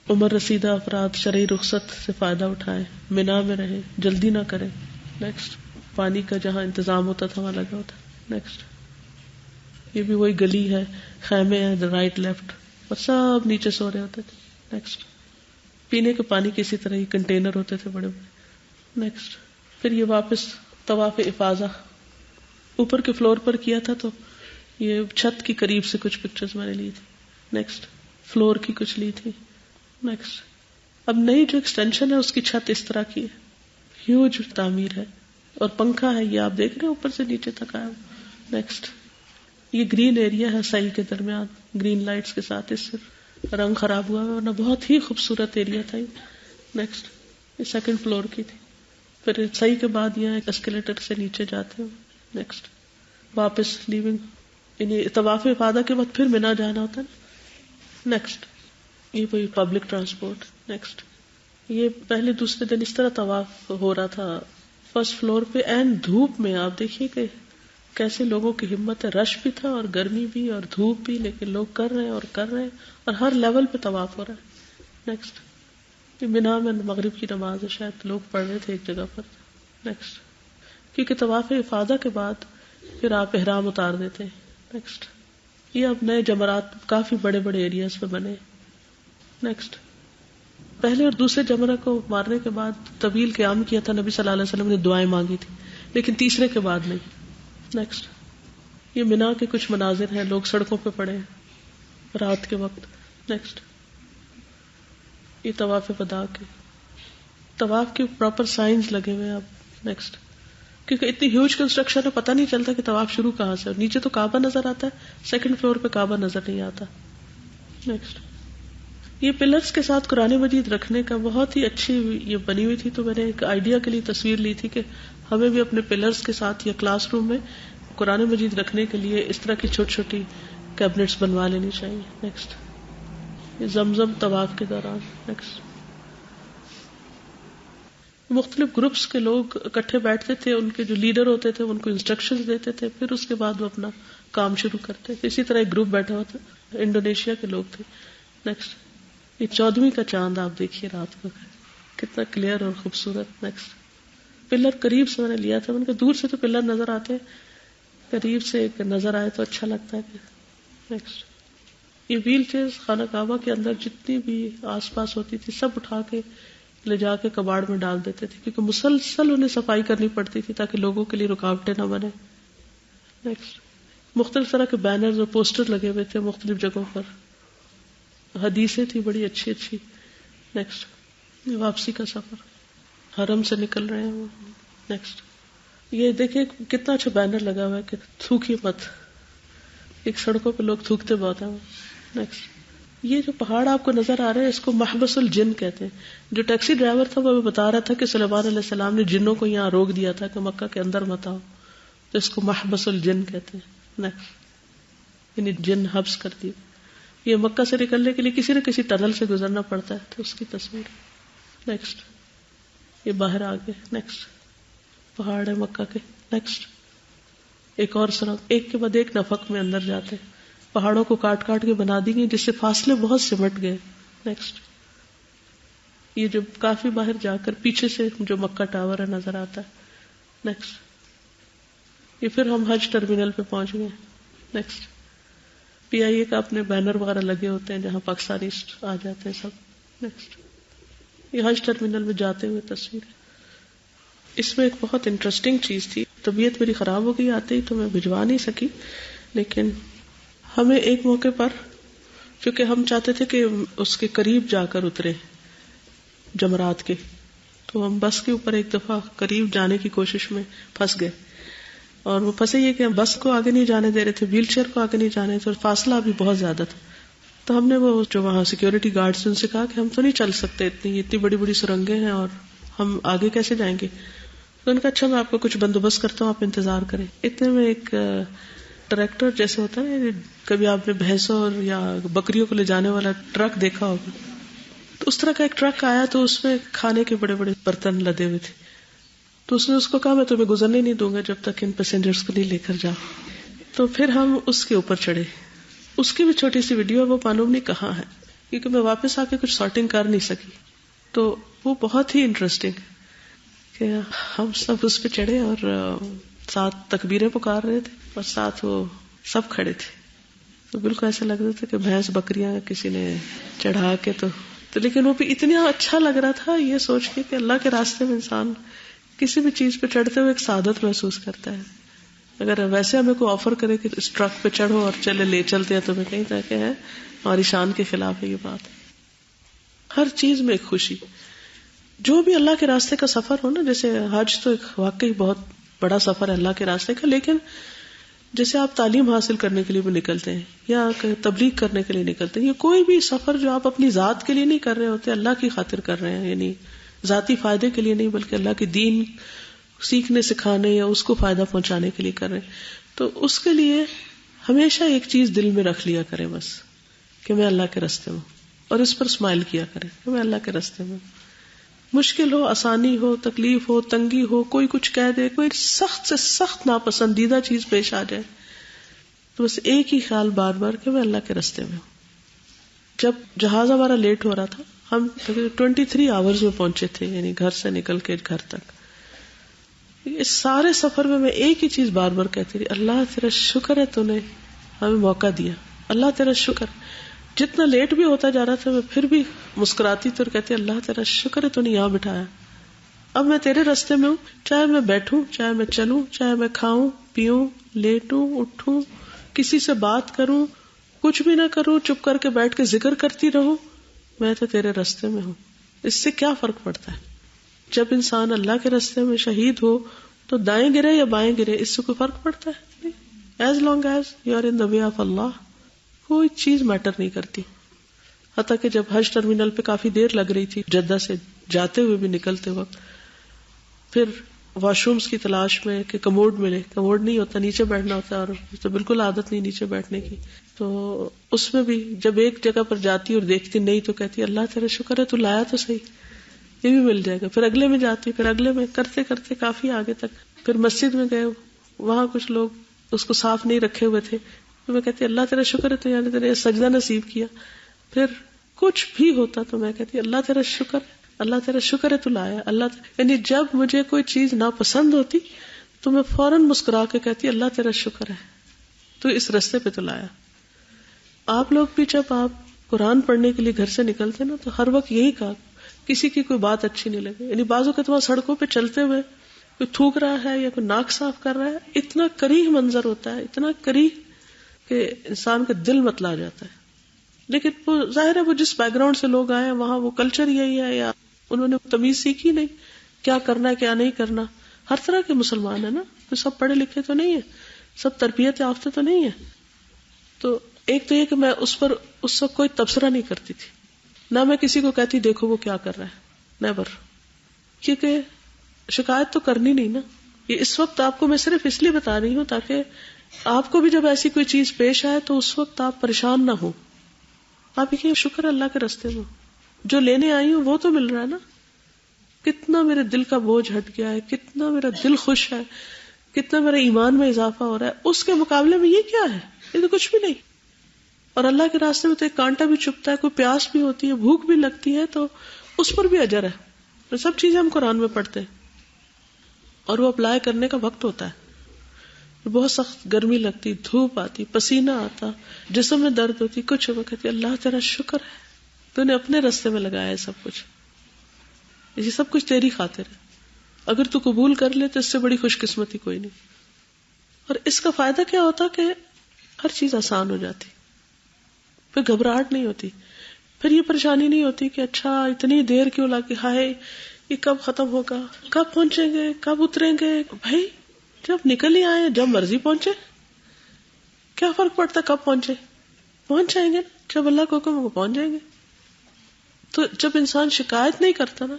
عمر رسیدہ افراد شرعی رخصت سے فائدہ اٹھائیں, مینا میں رہیں, جلدی نہ کریں. نیکسٹ. پانی کا جہاں انتظام ہوتا تھا وہاں لگا ہوتا. نیکسٹ. یہ بھی وہی گلی ہے, خیمے ہیں رائٹ لیفٹ, اور سب نیچے سو رہے ہوتے تھے. نیکسٹ. پینے کے پانی کی اسی طرح ہی کنٹینر ہوتے تھے بڑے بڑے. نیکسٹ. پھر یہ واپس طواف افاضہ اوپر کے فلور پر کیا تھا, تو یہ چھت کی قریب سے کچھ پکچرز میں نے لی تھی. نیکسٹ. فلور کی کچھ لی تھی. نیکسٹ. اب نئی جو ایکسٹینشن ہے اس کی چھت اس طرح کی ہے, ہیوج تعمیر ہے, اور پنکھا ہے یہ آپ دیکھ رہے ہیں اوپر سے نیچے تک آیا. نیکسٹ. یہ گرین ایریا ہے صحیح کے درمیان گرین لائٹس کے ساتھ, اس سے رنگ خراب ہوا ہے ورنہ بہت ہی خوبصورت ایریا تھا. نیکسٹ. یہ سیکنڈ فلور کی تھی. پھر صحیح کے بعد یہاں ایک اسکیلیٹر سے نیچے جاتے ہیں. نیکسٹ. واپس لیونگ, یعنی طواف افاضہ کے بعد پھر مینا جانا ہوتا ہے. نیکسٹ. یہ کوئی پبلک ٹرانسپورٹ. نیکسٹ. یہ پہلے دوسرے دن اس طرح طواف ہو رہا تھا فرسٹ فلور پہ, اینڈ دھوپ میں. آپ دیکھیے کہ کیسے لوگوں کی ہمت ہے, رش بھی تھا اور گرمی بھی اور دھوپ بھی, لیکن لوگ کر رہے ہیں اور ہر لیول پہ طواف ہو رہا ہے. نیکسٹ. یہ مینا میں مغرب کی نماز ہے, شاید لوگ پڑھ رہے تھے ایک جگہ پر. نیکسٹ. کیونکہ طواف افاضہ کے بعد پھر آپ احرام اتار دیتے ہیں. نیکسٹ. یہ اب نئے جمرات کافی بڑے بڑے ایریاز پہ بنے. نیکسٹ. پہلے اور دوسرے جمرہ کو مارنے کے بعد طویل قیام کیا تھا نبی صلی اللہ علیہ وسلم نے, دعائیں مانگی تھی, لیکن تیسرے کے بعد نہیں. نیکسٹ. یہ مینا کے کچھ مناظر ہیں, لوگ سڑکوں پہ پڑے ہیں رات کے وقت. نیکسٹ. یہ طواف وداع کے طواف کے پراپر سائنز لگے ہوئے ہیں اب. نیکسٹ. کیونکہ اتنی ہیوج کنسٹرکشن ہے, پتہ نہیں چلتا کہ طواف شروع کہاں سے, اور نیچے تو کعبہ نظر آتا ہے, سیکنڈ فلور پہ کعبہ نظر نہیں آتا. نیکسٹ. یہ پلرز کے ساتھ قرآن مجید رکھنے کا بہت ہی اچھی یہ بنی ہوئی تھی, تو میں نے ایک آئیڈیا کے لیے تصویر لی تھی کہ ہمیں بھی اپنے پلرز کے ساتھ یا کلاس روم میں قرآن مجید رکھنے کے لیے اس طرح کی چھوٹی چھوٹی کیبنٹس بنوا لینی چاہیے. نیکسٹ. یہ زمزم طواف کے دوران. نیکسٹ. مختلف گروپس کے لوگ اکٹھے بیٹھتے تھے, ان کے جو لیڈر ہوتے تھے ان کو انسٹرکشنز دیتے تھے, پھر اس کے بعد وہ اپنا کام شروع کرتے تھے. اسی طرح ایک گروپ بیٹھا ہوا تھا, انڈونیشیا کے لوگ تھے. نیکسٹ. یہ 14ویں کا چاند آپ دیکھیے رات کو کتنا کلیئر اور خوبصورت. نیکسٹ. پلر قریب سے میں نے لیا تھا, ان کے دور سے تو پلر نظر آتے, قریب سے ایک نظر آئے تو اچھا لگتا ہے. نیکسٹ. یہ ویل چیئر خانہ کعبہ کے اندر جتنی بھی آس پاس ہوتی تھی سب اٹھا کے لے جا کے کباڑ میں ڈال دیتے تھے, کیونکہ مسلسل انہیں صفائی کرنی پڑتی تھی تاکہ لوگوں کے لیے رکاوٹیں نہ بنے. نیکسٹ. مختلف طرح کے بینرز اور پوسٹر لگے ہوئے تھے مختلف جگہوں پر, حدیثیں تھی بڑی اچھی اچھی. نیکسٹ. واپسی کا سفر, حرم سے نکل رہے ہیں. نیکسٹ. یہ دیکھیں کتنا اچھا بینر لگا ہوا ہے کہ تھوکیے مت, ایک سڑکوں پہ لوگ تھوکتے بہت ہیں. نیکسٹ. یہ جو پہاڑ آپ کو نظر آ رہے ہیں اس کو محبس الجن کہتے ہیں. جو ٹیکسی ڈرائیور تھا وہ بتا رہا تھا کہ سلیمان علیہ السلام نے جنوں کو یہاں روک دیا تھا کہ مکہ کے اندر مت آؤ, تو اس کو محبس الجن کہتے ہیں. نیکسٹ. یعنی جن حبس کر دی. یہ مکہ سے نکلنے کے لیے کسی نہ کسی ٹنل سے گزرنا پڑتا ہے, تو اس کی تصویر. نیکسٹ. یہ باہر آ گئے. نیکسٹ. پہاڑ ہے مکہ کے. نیکسٹ. ایک اور سڑک, ایک کے بعد ایک نفق میں اندر جاتے ہیں, پہاڑوں کو کاٹ کاٹ کے بنا دی گئی جس سے فاصلے بہت سمٹ گئے. نیکسٹ. یہ جو کافی باہر جا کر پیچھے سے جو مکہ ٹاور ہے نظر آتا ہے. نیکسٹ. یہ پھر ہم حج ٹرمینل پہ پہنچ گئے. نیکسٹ. PIA کا اپنے بینر وغیرہ لگے ہوتے ہیں جہاں پاکستانی آ جاتے ہیں سب. نیکسٹ. یہ حج ٹرمینل میں جاتے ہوئے تصویر. اس میں ایک بہت انٹرسٹنگ چیز تھی. طبیعت میری خراب ہو گئی آتے ہی تو میں بھجوا نہیں سکی، لیکن ہمیں ایک موقع پر، چونکہ ہم چاہتے تھے کہ اس کے قریب جا کر اترے جمرات کے، تو ہم بس کے اوپر ایک دفعہ قریب جانے کی کوشش میں پھنس گئے. اور وہ پھنسے یہ کہ بس کو آگے نہیں جانے دے رہے تھے، ویل چیئر کو آگے نہیں جانے تھے، اور فاصلہ بھی بہت زیادہ تھا. تو ہم نے وہ جو وہاں سیکیورٹی گارڈز ان سے کہا کہ ہم تو نہیں چل سکتے، اتنی بڑی بڑی سرنگیں ہیں اور ہم آگے کیسے جائیں گے. تو ان کا اچھا میں آپ کو کچھ بندوبست کرتا ہوں، آپ انتظار کریں. اتنے میں ایک ٹریکٹر جیسے ہوتا ہے، کبھی آپ نے بھینسوں اور یا بکریوں کو لے جانے والا ٹرک دیکھا ہوگا، تو اس طرح کا ایک ٹرک آیا. تو اس میں کھانے کے بڑے بڑے برتن لدے ہوئے تھے. تو اس نے اس کو کہا میں تمہیں گزرنے نہیں دوں گا جب تک ان پیسنجرز کو نہیں لے کر جاؤ. تو پھر ہم اس کے اوپر چڑھے. اس کی بھی چھوٹی سی ویڈیو ہے، وہ معلوم نہیں کہاں ہے کیونکہ میں واپس آ کے کچھ سارٹنگ کر نہیں سکی. تو وہ بہت ہی انٹرسٹنگ کہ ہم سب اس پہ چڑھے اور ساتھ تکبیریں پکار رہے تھے اور ساتھ وہ سب کھڑے تھے. تو بالکل ایسا لگ رہا تھا کہ بھینس بکریاں کسی نے چڑھا کے تو لیکن وہ بھی اتنا اچھا لگ رہا تھا یہ سوچ کے کہ اللہ کے راستے میں انسان کسی بھی چیز پہ چڑھتے ہوئے ایک سعادت محسوس کرتا ہے. اگر ویسے ہمیں کوئی آفر کرے کہ اس ٹرک پہ چڑھو اور چلے لے چلتے ہیں تو میں کہیں تک ہے ہماری شان کے خلاف ہے یہ بات. ہر چیز میں ایک خوشی. جو بھی اللہ کے راستے کا سفر ہو نا، جیسے حج تو ایک واقعی بہت بڑا سفر ہے اللہ کے راستے کا، لیکن جیسے آپ تعلیم حاصل کرنے کے لیے بھی نکلتے ہیں یا تبلیغ کرنے کے لیے نکلتے ہیں، یہ کوئی بھی سفر جو آپ اپنی ذات کے لیے نہیں کر رہے ہوتے، اللہ کی خاطر کر رہے ہیں، یعنی ذاتی فائدے کے لیے نہیں بلکہ اللہ کے دین سیکھنے سکھانے یا اس کو فائدہ پہنچانے کے لیے کر رہے ہیں، تو اس کے لیے ہمیشہ ایک چیز دل میں رکھ لیا کریں بس کہ میں اللہ کے راستے میں، اور اس پر اسمائل کیا کریں کہ میں اللہ کے راستے میں. مشکل ہو، آسانی ہو، تکلیف ہو، تنگی ہو، کوئی کچھ کہہ دے، کوئی سخت سے سخت ناپسندیدہ چیز پیش آ جائے، تو بس ایک ہی خیال بار بار کہ میں اللہ کے راستے میں ہوں. جب جہاز ہمارا لیٹ ہو رہا تھا، ہم 23 آورز میں پہنچے تھے، یعنی گھر سے نکل کے گھر تک. اس سارے سفر میں میں ایک ہی چیز بار بار کہتی رہی، اللہ تیرا شکر ہے تو نے ہمیں موقع دیا، اللہ تیرا شکر. جتنا لیٹ بھی ہوتا جا رہا تھا میں پھر بھی مسکراتی تو کہتی اللہ تیرا شکر ہے تو نے یہاں بٹھایا، اب میں تیرے راستے میں ہوں، چاہے میں بیٹھوں، چاہے میں چلوں، چاہے میں کھاؤں پیوں، لیٹوں اٹھوں، کسی سے بات کروں، کچھ بھی نہ کروں، چپ کر کے بیٹھ کے ذکر کرتی رہوں، میں تو تیرے راستے میں ہوں. اس سے کیا فرق پڑتا ہے؟ جب انسان اللہ کے راستے میں شہید ہو تو دائیں گرے یا بائیں گرے اس سے کوئی فرق پڑتا ہے؟ As long as you are in the way of Allah کوئی چیز میٹر نہیں کرتی. حتیٰ کہ جب حج ٹرمینل پہ کافی دیر لگ رہی تھی جدہ سے جاتے ہوئے بھی نکلتے وقت، پھر واش رومز کی تلاش میں کہ کموڈ ملے، کموڈ نہیں ہوتا، نیچے بیٹھنا ہوتا ہے، اور تو بالکل عادت نہیں نیچے بیٹھنے کی، تو اس میں بھی جب ایک جگہ پر جاتی اور دیکھتی نہیں تو کہتی اللہ تیرا شکر ہے تو لایا تو صحیح، یہ بھی مل جائے گا. پھر اگلے میں جاتی، پھر اگلے میں، کرتے کرتے کافی آگے تک. پھر مسجد میں گئے، وہاں کچھ لوگ اس کو صاف نہیں رکھے ہوئے تھے، تو میں کہتی اللہ تیرا شکر ہے تو یعنی تیرے سجدہ نصیب کیا. پھر کچھ بھی ہوتا تو میں کہتی اللہ تیرا شکر ہے، اللہ تیرا شکر ہے تو لایا، یعنی جب مجھے کوئی چیز ناپسند ہوتی تو میں فوراً مسکرا کے کہتی اللہ تیرا شکر ہے تو اس راستے پہ تو لایا. آپ لوگ بھی جب آپ قرآن پڑھنے کے لیے گھر سے نکلتے نا تو ہر وقت یہی کہا کسی کی کوئی بات اچھی نہیں لگے. یعنی بعض اوقات وہاں سڑکوں پہ چلتے ہوئے کوئی تھوک رہا ہے یا کوئی ناک صاف کر رہا ہے، اتنا کریہ منظر ہوتا ہے، اتنا کریہ کہ انسان کا دل متلا جاتا ہے. لیکن وہ ظاہر ہے وہ جس بیک گراؤنڈ سے لوگ آئے ہیں وہاں وہ کلچر یہی ہے، یا انہوں نے تمیز سیکھی نہیں کیا کرنا ہے کیا نہیں کرنا. ہر طرح کے مسلمان ہیں نا، تو سب پڑھے لکھے تو نہیں ہیں، سب تربیت یافتہ تو نہیں ہے. تو ایک تو یہ کہ میں اس وقت کوئی تبصرہ نہیں کرتی تھی، نہ میں کسی کو کہتی دیکھو وہ کیا کر رہا ہے، نیور، کیونکہ شکایت تو کرنی نہیں نا. یہ اس وقت آپ کو میں صرف اس لیے بتا رہی ہوں تاکہ آپ کو بھی جب ایسی کوئی چیز پیش آئے تو اس وقت آپ پریشان نہ ہو. آپ یہ شکر اللہ کے راستے میں جو لینے آئی ہوں وہ تو مل رہا ہے نا. کتنا میرے دل کا بوجھ ہٹ گیا ہے، کتنا میرا دل خوش ہے، کتنا میرا ایمان میں اضافہ ہو رہا ہے. اس کے مقابلے میں یہ کیا ہے؟ یہ تو کچھ بھی نہیں. اور اللہ کے راستے میں تو ایک کانٹا بھی چبھتا ہے، کوئی پیاس بھی ہوتی ہے، بھوک بھی لگتی ہے، تو اس پر بھی اجر ہے. تو سب چیزیں ہم قرآن میں پڑھتے ہیں اور وہ اپلائی کرنے کا وقت ہوتا ہے. بہت سخت گرمی لگتی، دھوپ آتی، پسینہ آتا، جسم میں درد ہوتی، کچھ وہ کہتی اللہ تیرا شکر ہے تو نے اپنے راستے میں لگایا ہے سب کچھ، یہ سب کچھ تیری خاطر ہے. اگر تو قبول کر لے تو اس سے بڑی خوش قسمتی کوئی نہیں. اور اس کا فائدہ کیا ہوتا کہ ہر چیز آسان ہو جاتی, پھر گھبراہٹ نہیں ہوتی, پھر یہ پریشانی نہیں ہوتی کہ اچھا اتنی دیر کیوں لگی, ہائے یہ کب ختم ہوگا, کب پہنچیں گے, کب اتریں گے. بھائی جب نکل ہی آئے, جب مرضی پہنچے, کیا فرق پڑتا کب پہنچے, پہنچ جائیں گے, جب اللہ کو حکم وہ پہنچ جائیں گے. تو جب انسان شکایت نہیں کرتا نا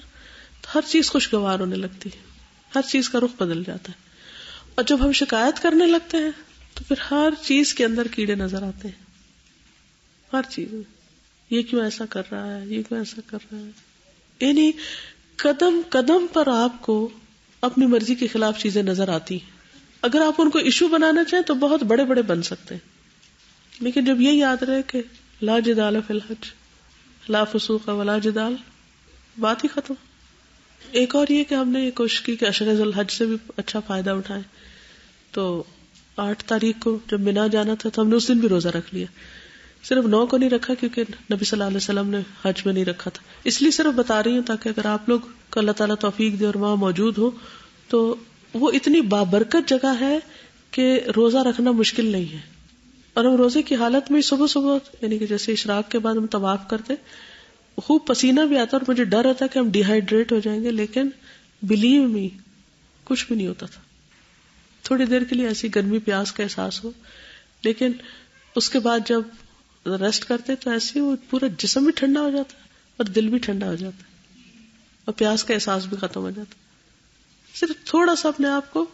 تو ہر چیز خوشگوار ہونے لگتی ہے, ہر چیز کا رخ بدل جاتا ہے. اور جب ہم شکایت کرنے لگتے ہیں تو پھر ہر چیز کے اندر کیڑے نظر آتے ہیں, ہر چیز میں. یہ کیوں ایسا کر رہا ہے, یہ کیوں ایسا کر رہا ہے. یعنی قدم قدم پر آپ کو اپنی مرضی کے خلاف چیزیں نظر آتی ہیں. اگر آپ ان کو ایشو بنانا چاہیں تو بہت بڑے بڑے بن سکتے ہیں, لیکن جب یہ یاد رہے کہ لا جدال فی الحج لا فسوق ولا جدال, بات ہی ختم. ایک اور یہ کہ ہم نے یہ کوشش کی کہ عشر ذی الحج سے بھی اچھا فائدہ اٹھائیں. تو 8 تاریخ کو جب مینا جانا تھا تو ہم نے اس دن بھی روزہ رکھ لیا. صرف 9 کو نہیں رکھا کیونکہ نبی صلی اللہ علیہ وسلم نے حج میں نہیں رکھا تھا, اس لیے صرف بتا رہی ہوں تاکہ اگر آپ لوگ کو اللہ تعالیٰ توفیق دے اور وہاں موجود ہو تو وہ اتنی بابرکت جگہ ہے کہ روزہ رکھنا مشکل نہیں ہے. اور ہم روزے کی حالت میں صبح صبح یعنی کہ جیسے اشراق کے بعد ہم طواف کرتے, خوب پسینہ بھی آتا اور مجھے ڈر رہتا کہ ہم ڈی ہائیڈریٹ ہو جائیں گے, لیکن بلیو می کچھ بھی نہیں ہوتا تھا. تھوڑی دیر کے لیے ایسی گرمی پیاس کا احساس ہو, لیکن اس کے بعد جب ریسٹ کرتے تو ایسے وہ پورا جسم بھی ٹھنڈا ہو جاتا اور دل بھی ٹھنڈا ہو جاتا اور پیاس کا احساس بھی ختم ہو جاتا. صرف تھوڑا سا اپنے آپ کو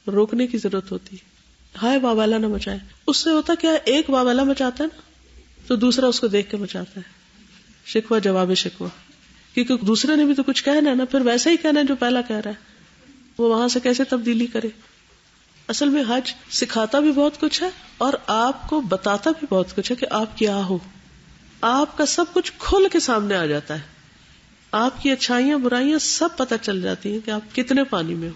روکنے کی ضرورت ہوتی ہے. ہائے واویلا نہ مچائے. اس سے ہوتا کیا ہے, ایک واویلا مچاتا ہے نا تو دوسرا اس کو دیکھ کے مچاتا ہے, شکوہ جواب شکوہ, کیونکہ دوسرے نے بھی تو کچھ کہنا ہے نا, پھر ویسا ہی کہنا ہے جو پہلا کہہ رہا ہے, وہ وہاں سے کیسے تبدیلی کرے. اصل میں حج سکھاتا بھی بہت کچھ ہے اور آپ کو بتاتا بھی بہت کچھ ہے کہ آپ کیا ہو. آپ کا سب کچھ کھل کے سامنے آ جاتا ہے, آپ کی اچھائیاں برائیاں سب پتہ چل جاتی ہیں کہ آپ کتنے پانی میں ہو.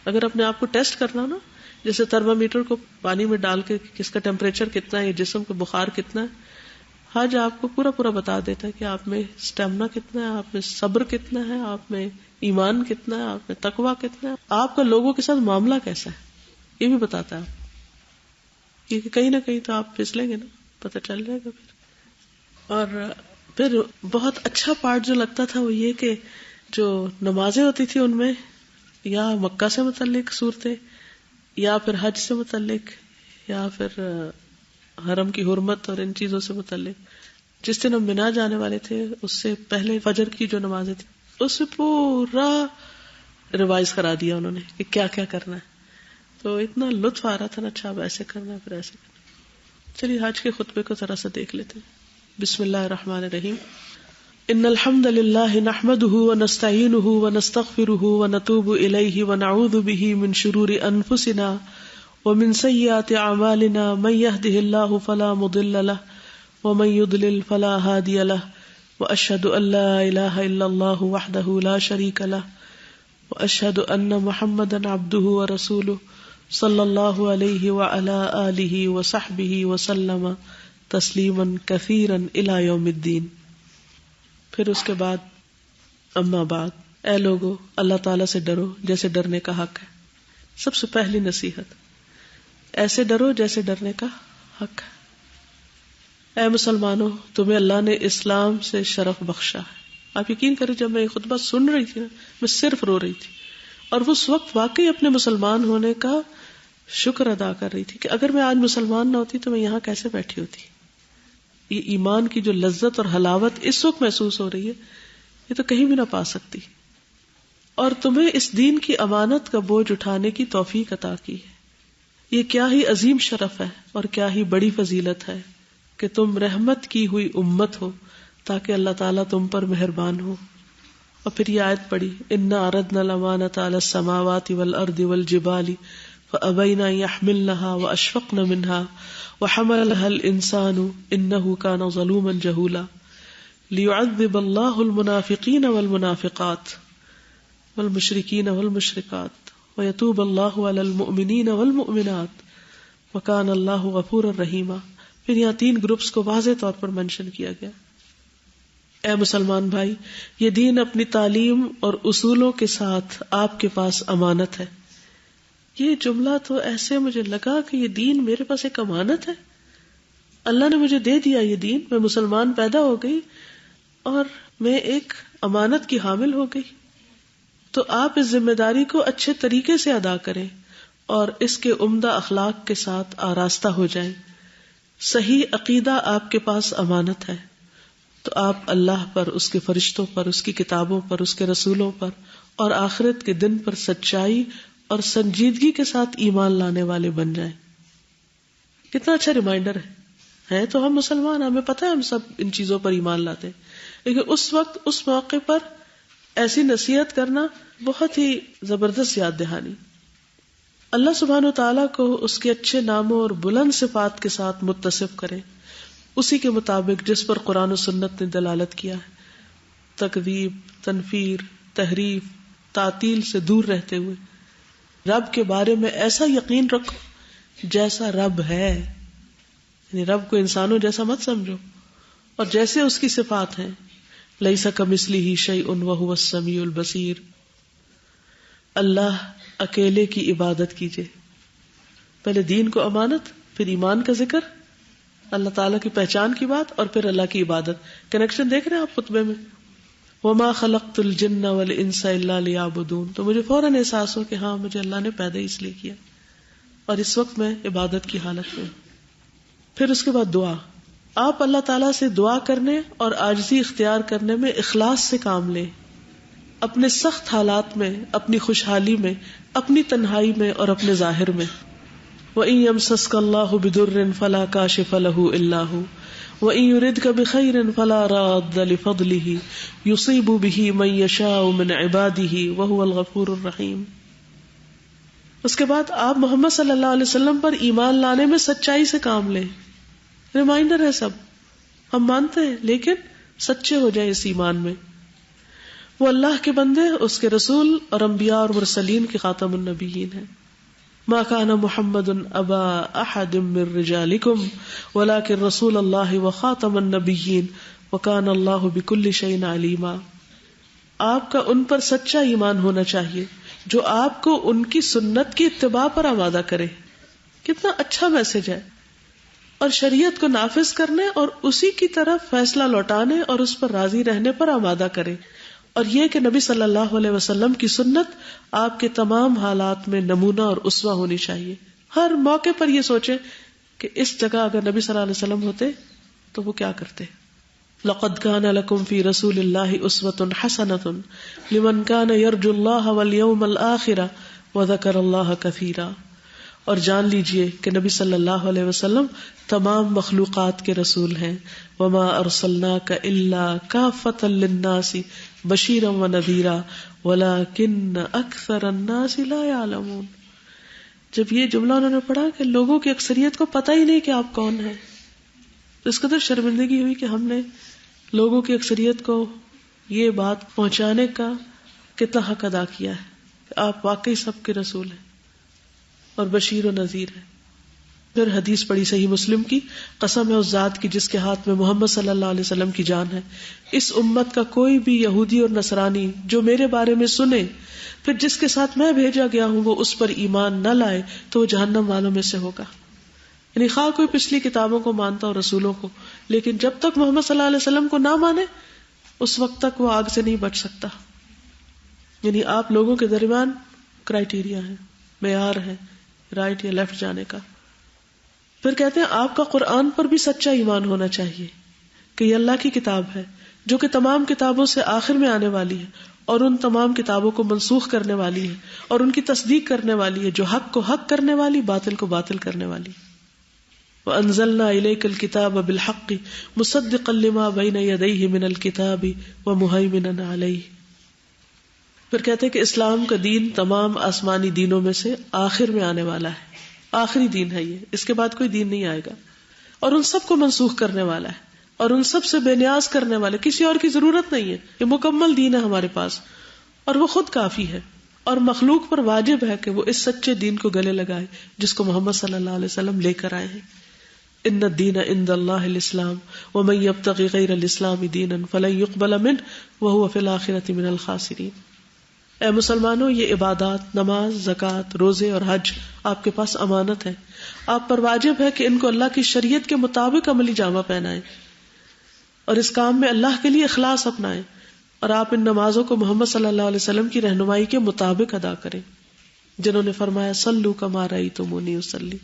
اگر اپنے آپ کو ٹیسٹ کرنا ہو نا, جیسے تھرمامیٹر کو پانی میں ڈال کے کس کا ٹیمپریچر کتنا ہے, جسم کا بخار کتنا ہے, حج آپ کو پورا پورا بتا دیتا ہے کہ آپ میں اسٹیمنا کتنا ہے, آپ میں صبر کتنا ہے, آپ میں ایمان کتنا ہے, آپ میں تقویٰ کتنا ہے, آپ کا لوگوں کے ساتھ معاملہ کیسا ہے, یہ بھی بتاتا ہے. کیونکہ کہیں نہ کہیں تو آپ پھسلیں گے نا, پتہ چل جائے گا پھر. اور پھر بہت اچھا پارٹ جو لگتا تھا وہ یہ کہ جو نمازیں ہوتی تھی ان میں یا مکہ سے متعلق صورتیں یا پھر حج سے متعلق یا پھر حرم کی حرمت اور ان چیزوں سے متعلق. جس دن ہم مینا جانے والے تھے اس سے پہلے فجر کی جو نمازیں تھیں اس سے پورا ریوائز کرا دیا انہوں نے کہ کیا کیا کرنا ہے. تو اتنا لطف آ رہا تھا نا, اچھا اب ایسے کرنا ہے پھر ایسے کرنا. چلیے حج کے خطبے کو ذرا سا دیکھ لیتے ہیں. بسم اللہ الرحمن الرحیم. ان الحمد للہ نحمده ونستعینه ونستغفره ونتوب الیہ ونعوذ به من شرور انفسنا ومن سیئات اعمالنا من يهده الله فلا مضل له ومن يضلل فلا هادي له واشهد ان لا اله الا الله وحده لا شريك له واشهد ان محمدا عبده ورسوله صلی اللہ علیہ وعلی آلہ وصحبہ وسلم تسلیما کثیرا الی یوم الدین. پھر اس کے بعد اما بعد, اے لوگو اللہ تعالیٰ سے ڈرو جیسے ڈرنے کا حق ہے. سب سے پہلی نصیحت, ایسے ڈرو جیسے ڈرنے کا حق ہے. اے مسلمانوں, تمہیں اللہ نے اسلام سے شرف بخشا ہے. آپ یقین کریں جب میں یہ خطبہ سن رہی تھی نا میں صرف رو رہی تھی, اور اس وقت واقعی اپنے مسلمان ہونے کا شکر ادا کر رہی تھی کہ اگر میں آج مسلمان نہ ہوتی تو میں یہاں کیسے بیٹھی ہوتی. یہ ایمان کی جو لذت اور حلاوت اس وقت محسوس ہو رہی ہے یہ تو کہیں بھی نہ پا سکتی. اور تمہیں اس دین کی امانت کا بوجھ اٹھانے کی توفیق عطا کی ہے. یہ کیا ہی عظیم شرف ہے اور کیا ہی بڑی فضیلت ہے کہ تم رحمت کی ہوئی امت ہو تاکہ اللہ تعالیٰ تم پر مہربان ہو. اور پھر یہ آیت پڑھی, انا عرضنا الامانۃ علی السماوات والارض والجبال فابین ان یحملنها واشفقن منها وحملها الانسان انه كان ظلوما جهولا ليعذب الله المنافقين والمنافقات والمشركين والمشركات ويتوب الله على المؤمنين والمؤمنات وكان الله غفورا رحيما. پھر یہاں 3 گروپس کو واضح طور پر منشن کیا گیا. اے مسلمان بھائی، یہ دین اپنی تعلیم اور اصولوں کے ساتھ آپ کے پاس امانت ہے. یہ جملہ تو ایسے مجھے لگا کہ یہ دین میرے پاس ایک امانت ہے. اللہ نے مجھے دے دیا یہ دین، میں مسلمان پیدا ہو گئی اور میں ایک امانت کی حامل ہو گئی. تو آپ اس ذمہ داری کو اچھے طریقے سے ادا کریں اور اس کے عمدہ اخلاق کے ساتھ آراستہ ہو جائیں. صحیح عقیدہ آپ کے پاس امانت ہے، تو آپ اللہ پر، اس کے فرشتوں پر، اس کی کتابوں پر، اس کے رسولوں پر اور آخرت کے دن پر سچائی اور سنجیدگی کے ساتھ ایمان لانے والے بن جائیں. کتنا اچھا ریمائنڈر ہے تو ہم مسلمان، ہمیں پتہ ہے ہم سب ان چیزوں پر ایمان لاتے ہیں، لیکن اس وقت اس موقع پر ایسی نصیحت کرنا بہت ہی زبردست یاد دہانی. اللہ سبحانہ و تعالیٰ کو اس کے اچھے ناموں اور بلند صفات کے ساتھ متصف کریں، اسی کے مطابق جس پر قرآن و سنت نے دلالت کیا ہے. تکذیب، تنفیر، تحریف، تعطیل سے دور رہتے ہوئے رب کے بارے میں ایسا یقین رکھو جیسا رب ہے، یعنی رب کو انسانوں جیسا مت سمجھو، اور جیسے اس کی صفات ہیں. لیس کمثلہ شیء وہو السمیع البصیر. اللہ اکیلے کی عبادت کیجیے. پہلے دین کو امانت، پھر ایمان کا ذکر، اللہ تعالیٰ کی پہچان کی بات، اور پھر اللہ کی عبادت. کنیکشن دیکھ رہے ہیں آپ خطبے میں، وما خلقت الجن والانس الا لیعبدون. تو مجھے فوراً احساس ہو کہ ہاں مجھے اللہ نے پیدا اس لیے کیا، اور اس وقت میں عبادت کی حالت میں. پھر اس کے بعد دعا. آپ اللہ تعالیٰ سے دعا کرنے اور عاجزی اختیار کرنے میں اخلاص سے کام لیں، اپنے سخت حالات میں، اپنی خوشحالی میں، اپنی تنہائی میں اور اپنے ظاہر میں. وَإِن يَمْسَسْكَ اللَّهُ بِضُرٍّ فَلَا كَاشِفَ لَهُ إِلَّا هُوَ وَإِن يُرِدْكَ بِخَيْرٍ فَلَا رَادَّ لِفَضْلِهِ يُصِيبُ بِهِ مَن يَشَاءُ مِنْ عِبَادِهِ وَهُوَ الْغَفُورُ الرَّحِيمُ. اس کے بعد آپ محمد صلی اللہ علیہ وسلم پر ایمان لانے میں سچائی سے کام لیں. ریمائنڈر ہے سب، ہم مانتے ہیں لیکن سچے ہو جائیں اس ایمان میں. وہ اللہ کے بندے، اس کے رسول اور انبیاء اور مرسلین کے خاتم النبیین ہیں. ما کان محمد ابا احد من رجالکم ولکن رسول اللہ وخاتم النبیین وکان اللہ بکل شیء علیما. آپ کا ان پر سچا ایمان ہونا چاہیے جو آپ کو ان کی سنت کی اتباع پر آمادہ کرے. کتنا اچھا میسج ہے. اور شریعت کو نافذ کرنے اور اسی کی طرف فیصلہ لوٹانے اور اس پر راضی رہنے پر آمادہ کرے. اور یہ کہ نبی صلی اللہ علیہ وسلم کی سنت آپ کے تمام حالات میں نمونہ اور اسوہ ہونی چاہیے. ہر موقع پر یہ سوچیں کہ اس جگہ اگر نبی صلی اللہ علیہ وسلم ہوتے تو وہ کیا کرتے. لقد كان لكم في رسول الله اسوة حسنة لمن كان يرجو الله واليوم الآخر وذكر الله كثيرا. اور جان لیجئے کہ نبی صلی اللہ علیہ وسلم تمام مخلوقات کے رسول ہیں. وما ارسلناک الا کافۃ للناس بشیرا ونذیرا ولکن اکثر الناس لا یعلمون. جب یہ جملہ انہوں نے پڑھا کہ لوگوں کی اکثریت کو پتہ ہی نہیں کہ آپ کون ہیں، تو اس قدر شرمندگی ہوئی کہ ہم نے لوگوں کی اکثریت کو یہ بات پہنچانے کا کتنا حق ادا کیا ہے کہ آپ واقعی سب کے رسول ہیں اور بشیر و نذیر ہے. پھر حدیث پڑھی صحیح مسلم کی، قسم ہے اس ذات کی جس کے ہاتھ میں محمد صلی اللہ علیہ وسلم کی جان ہے، اس امت کا کوئی بھی یہودی اور نصرانی جو میرے بارے میں سنے پھر جس کے ساتھ میں بھیجا گیا ہوں وہ اس پر ایمان نہ لائے تو وہ جہنم والوں میں سے ہوگا. یعنی خواہ کوئی پچھلی کتابوں کو مانتا اور رسولوں کو، لیکن جب تک محمد صلی اللہ علیہ وسلم کو نہ مانے اس وقت تک وہ آگ سے نہیں بچ سکتا. یعنی آپ لوگوں کے درمیان کرائیٹیریا ہے، معیار ہے رائٹ یا لیفٹ جانے کا. پھر کہتے ہیں آپ کا قرآن پر بھی سچا ایمان ہونا چاہیے کہ یہ اللہ کی کتاب ہے جو کہ تمام کتابوں سے آخر میں آنے والی ہے اور ان تمام کتابوں کو منسوخ کرنے والی ہے اور ان کی تصدیق کرنے والی ہے، جو حق کو حق کرنے والی، باطل کو باطل کرنے والی. وَأَنزَلْنَا إِلَيْكَ الْكِتَابَ بِالْحَقِّ مُصَدِّقًا لِمَا بَيْنَ يَدَيْهِ مِنَ الْكِتَابِ وَمُهَيْمِنًا عَلَيْهِ. پھر کہتے ہیں کہ اسلام کا دین تمام آسمانی دینوں میں سے آخر میں آنے والا ہے، آخری دین ہے یہ، اس کے بعد کوئی دین نہیں آئے گا، اور ان سب کو منسوخ کرنے والا ہے اور ان سب سے بے نیاز کرنے والا ہے. کسی اور کی ضرورت نہیں ہے، یہ مکمل دین ہے ہمارے پاس اور وہ خود کافی ہے. اور مخلوق پر واجب ہے کہ وہ اس سچے دین کو گلے لگائے جس کو محمد صلی اللہ علیہ وسلم لے کر آئے ہیں. ان الدین عند اللہ الاسلام ومن یبتغی غیر الاسلام دینا فلن یقبل منہ وہو فی الآخرۃ من الخاسرین. اے مسلمانوں، یہ عبادات، نماز، زکوٰۃ، روزے اور حج آپ کے پاس امانت ہے. آپ پر واجب ہے کہ ان کو اللہ کی شریعت کے مطابق عملی جامہ پہنائیں اور اس کام میں اللہ کے لیے اخلاص اپنائیں، اور آپ ان نمازوں کو محمد صلی اللہ علیہ وسلم کی رہنمائی کے مطابق ادا کریں، جنہوں نے فرمایا صلوا کما رأیتمونی اصلی.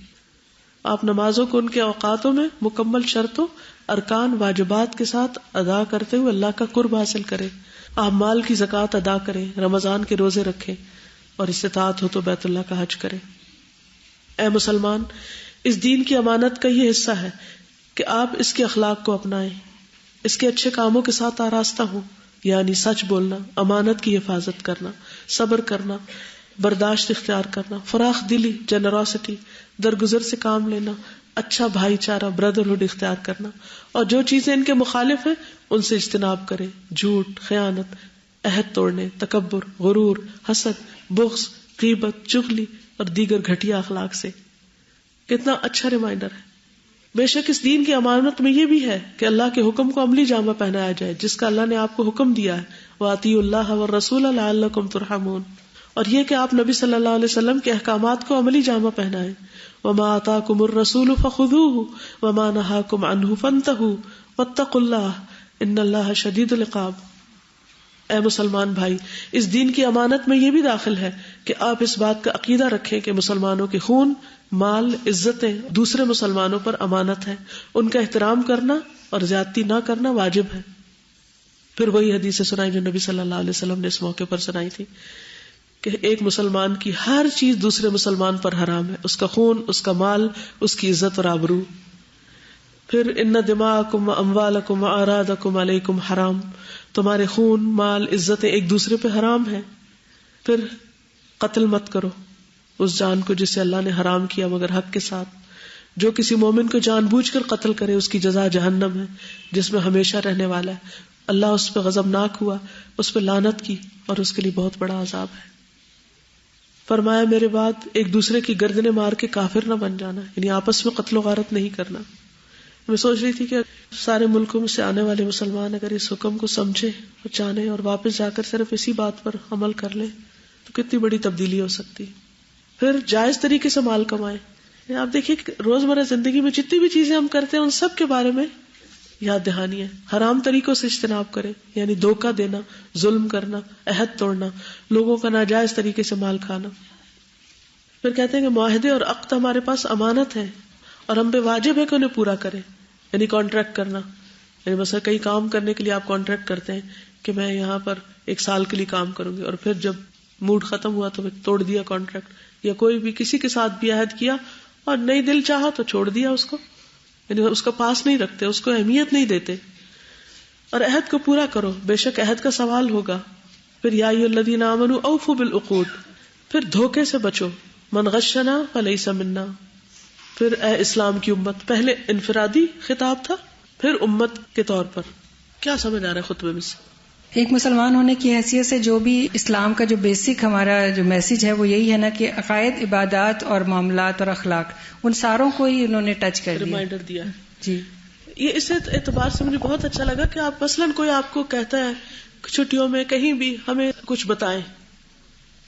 آپ نمازوں کو ان کے اوقاتوں میں مکمل شرطوں، ارکان، واجبات کے ساتھ ادا کرتے ہوئے اللہ کا قرب حاصل کریں. آپ مال کی زکوٰۃ ادا کریں، رمضان کے روزے رکھیں، اور استطاعت ہو تو بیت اللہ کا حج کریں. اے مسلمان، اس دین کی امانت کا یہ حصہ ہے کہ آپ اس کے اخلاق کو اپنائیں، اس کے اچھے کاموں کے ساتھ آراستہ ہوں، یعنی سچ بولنا، امانت کی حفاظت کرنا، صبر کرنا، برداشت اختیار کرنا، فراخ دلی، جنراسٹی، درگزر سے کام لینا، اچھا بھائی چارہ، بردرہڈ اختیار کرنا، اور جو چیزیں ان کے مخالف ہیں ان سے اجتناب کرے، جھوٹ، خیانت، عہد توڑنے، تکبر، غرور، حسد، بغض، غیبت، چغلی اور دیگر گھٹیا اخلاق سے. کتنا اچھا ریمائنڈر ہے. بے شک اس دین کی امانت میں یہ بھی ہے کہ اللہ کے حکم کو عملی جامہ پہنایا جائے جس کا اللہ نے آپ کو حکم دیا ہے، وَأَطِيعُوا اللَّهَ وَالرَّسُولَ لَعَلَّكُمْ تُرْحَمُونَ. اور یہ کہ آپ نبی صلی اللہ علیہ وسلم کے احکامات کو عملی جامہ پہنائیں. وَمَا آتَاكُمُ الرَّسُولُ فَخُذُوهُ وَمَا نَهَاكُمْ عَنْهُ فَانْتَهُوا وَاتَّقُوا اللَّهَ إِنَّ اللَّهَ شَدِيدُ الْعِقَابِ. اے مسلمان بھائی، اس دین کی امانت میں یہ بھی داخل ہے کہ آپ اس بات کا عقیدہ رکھیں کہ مسلمانوں کے خون، مال، عزتیں دوسرے مسلمانوں پر امانت ہے. ان کا احترام کرنا اور زیادتی نہ کرنا واجب ہے. پھر وہی حدیث سنائی جو نبی صلی اللہ علیہ وسلم نے اس موقع پر سنائی تھی کہ ایک مسلمان کی ہر چیز دوسرے مسلمان پر حرام ہے، اس کا خون، اس کا مال، اس کی عزت اور آبرو. پھر ان دماءکم واموالکم واعراضکم علیکم حرام، تمہارے خون، مال، عزتیں ایک دوسرے پہ حرام ہیں. پھر قتل مت کرو اس جان کو جسے اللہ نے حرام کیا مگر حق کے ساتھ. جو کسی مومن کو جان بوجھ کر قتل کرے اس کی جزا جہنم ہے جس میں ہمیشہ رہنے والا ہے. اللہ اس پہ غضبناک ہوا، اس پہ لعنت کی اور اس کے لیے بہت بڑا عذاب ہے. فرمایا میرے بعد ایک دوسرے کی گردنیں مار کے کافر نہ بن جانا، یعنی آپس میں قتل و غارت نہیں کرنا. میں سوچ رہی تھی کہ سارے ملکوں سے آنے والے مسلمان اگر اس حکم کو سمجھے اور جانے اور واپس جا کر صرف اسی بات پر عمل کر لیں تو کتنی بڑی تبدیلی ہو سکتی. پھر جائز طریقے سے مال کمائیں. آپ دیکھیے کہ روزمرہ زندگی میں جتنی بھی چیزیں ہم کرتے ہیں ان سب کے بارے میں یاد دہانی ہے. حرام طریقوں سے اجتناب کریں، یعنی دھوکہ دینا، ظلم کرنا، عہد توڑنا، لوگوں کا ناجائز طریقے سے مال کھانا. پھر کہتے ہیں کہ معاہدے اور عقد ہمارے پاس امانت ہے اور ہم پہ واجب ہے کہ انہیں پورا کریں. یعنی کانٹریکٹ کرنا، یعنی مثلا کئی کام کرنے کے لیے آپ کانٹریکٹ کرتے ہیں کہ میں یہاں پر 1 سال کے لیے کام کروں گی، اور پھر جب موڈ ختم ہوا تو توڑ دیا کانٹریکٹ. یا کوئی بھی کسی کے ساتھ بھی عہد کیا اور نہیں دل چاہا تو چھوڑ دیا اس کو، یعنی اس کا پاس نہیں رکھتے، اس کو اہمیت نہیں دیتے. اور عہد کو پورا کرو، بے شک عہد کا سوال ہوگا. پھر یا ایھا الذین آمنوا اوفوا بالعقود، پھر دھوکے سے بچو. من غشنا فلیس منا. پھر اے اسلام کی امت، پہلے انفرادی خطاب تھا، پھر امت کے طور پر. کیا سمجھ آ رہا ہے خطبے میں سے؟ ایک مسلمان ہونے کی حیثیت سے جو بھی اسلام کا جو بیسک ہمارا جو میسج ہے وہ یہی ہے نا کہ عقائد، عبادات اور معاملات اور اخلاق، ان ساروں کو ہی انہوں نے ٹچ کر دیا، ریمائنڈر دیا ہے. جی یہ اس اعتبار سے مجھے بہت اچھا لگا کہ آپ مثلاً کوئی آپ کو کہتا ہے چھٹیوں میں کہیں بھی ہمیں کچھ بتائیں،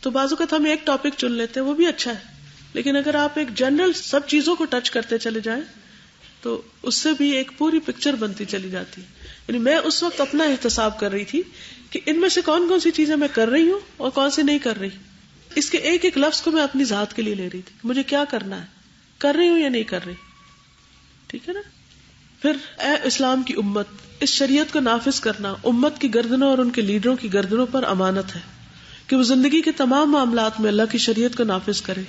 تو بعض اوقات ہم ایک ٹاپک چن لیتے ہیں، وہ بھی اچھا ہے. لیکن اگر آپ ایک جنرل سب چیزوں کو ٹچ کرتے چلے جائیں تو اس سے بھی ایک پوری پکچر بنتی چلی جاتی. یعنی میں اس وقت اپنا احتساب کر رہی تھی کہ ان میں سے کون کون سی چیزیں میں کر رہی ہوں اور کون سی نہیں کر رہی. اس کے ایک ایک لفظ کو میں اپنی ذات کے لیے لے رہی تھی، مجھے کیا کرنا ہے، کر رہی ہوں یا نہیں کر رہی. ٹھیک ہے نا. پھر اے اسلام کی امت، اس شریعت کو نافذ کرنا امت کی گردنوں اور ان کے لیڈروں کی گردنوں پر امانت ہے کہ وہ زندگی کے تمام معاملات میں اللہ کی شریعت کو نافذ کرے.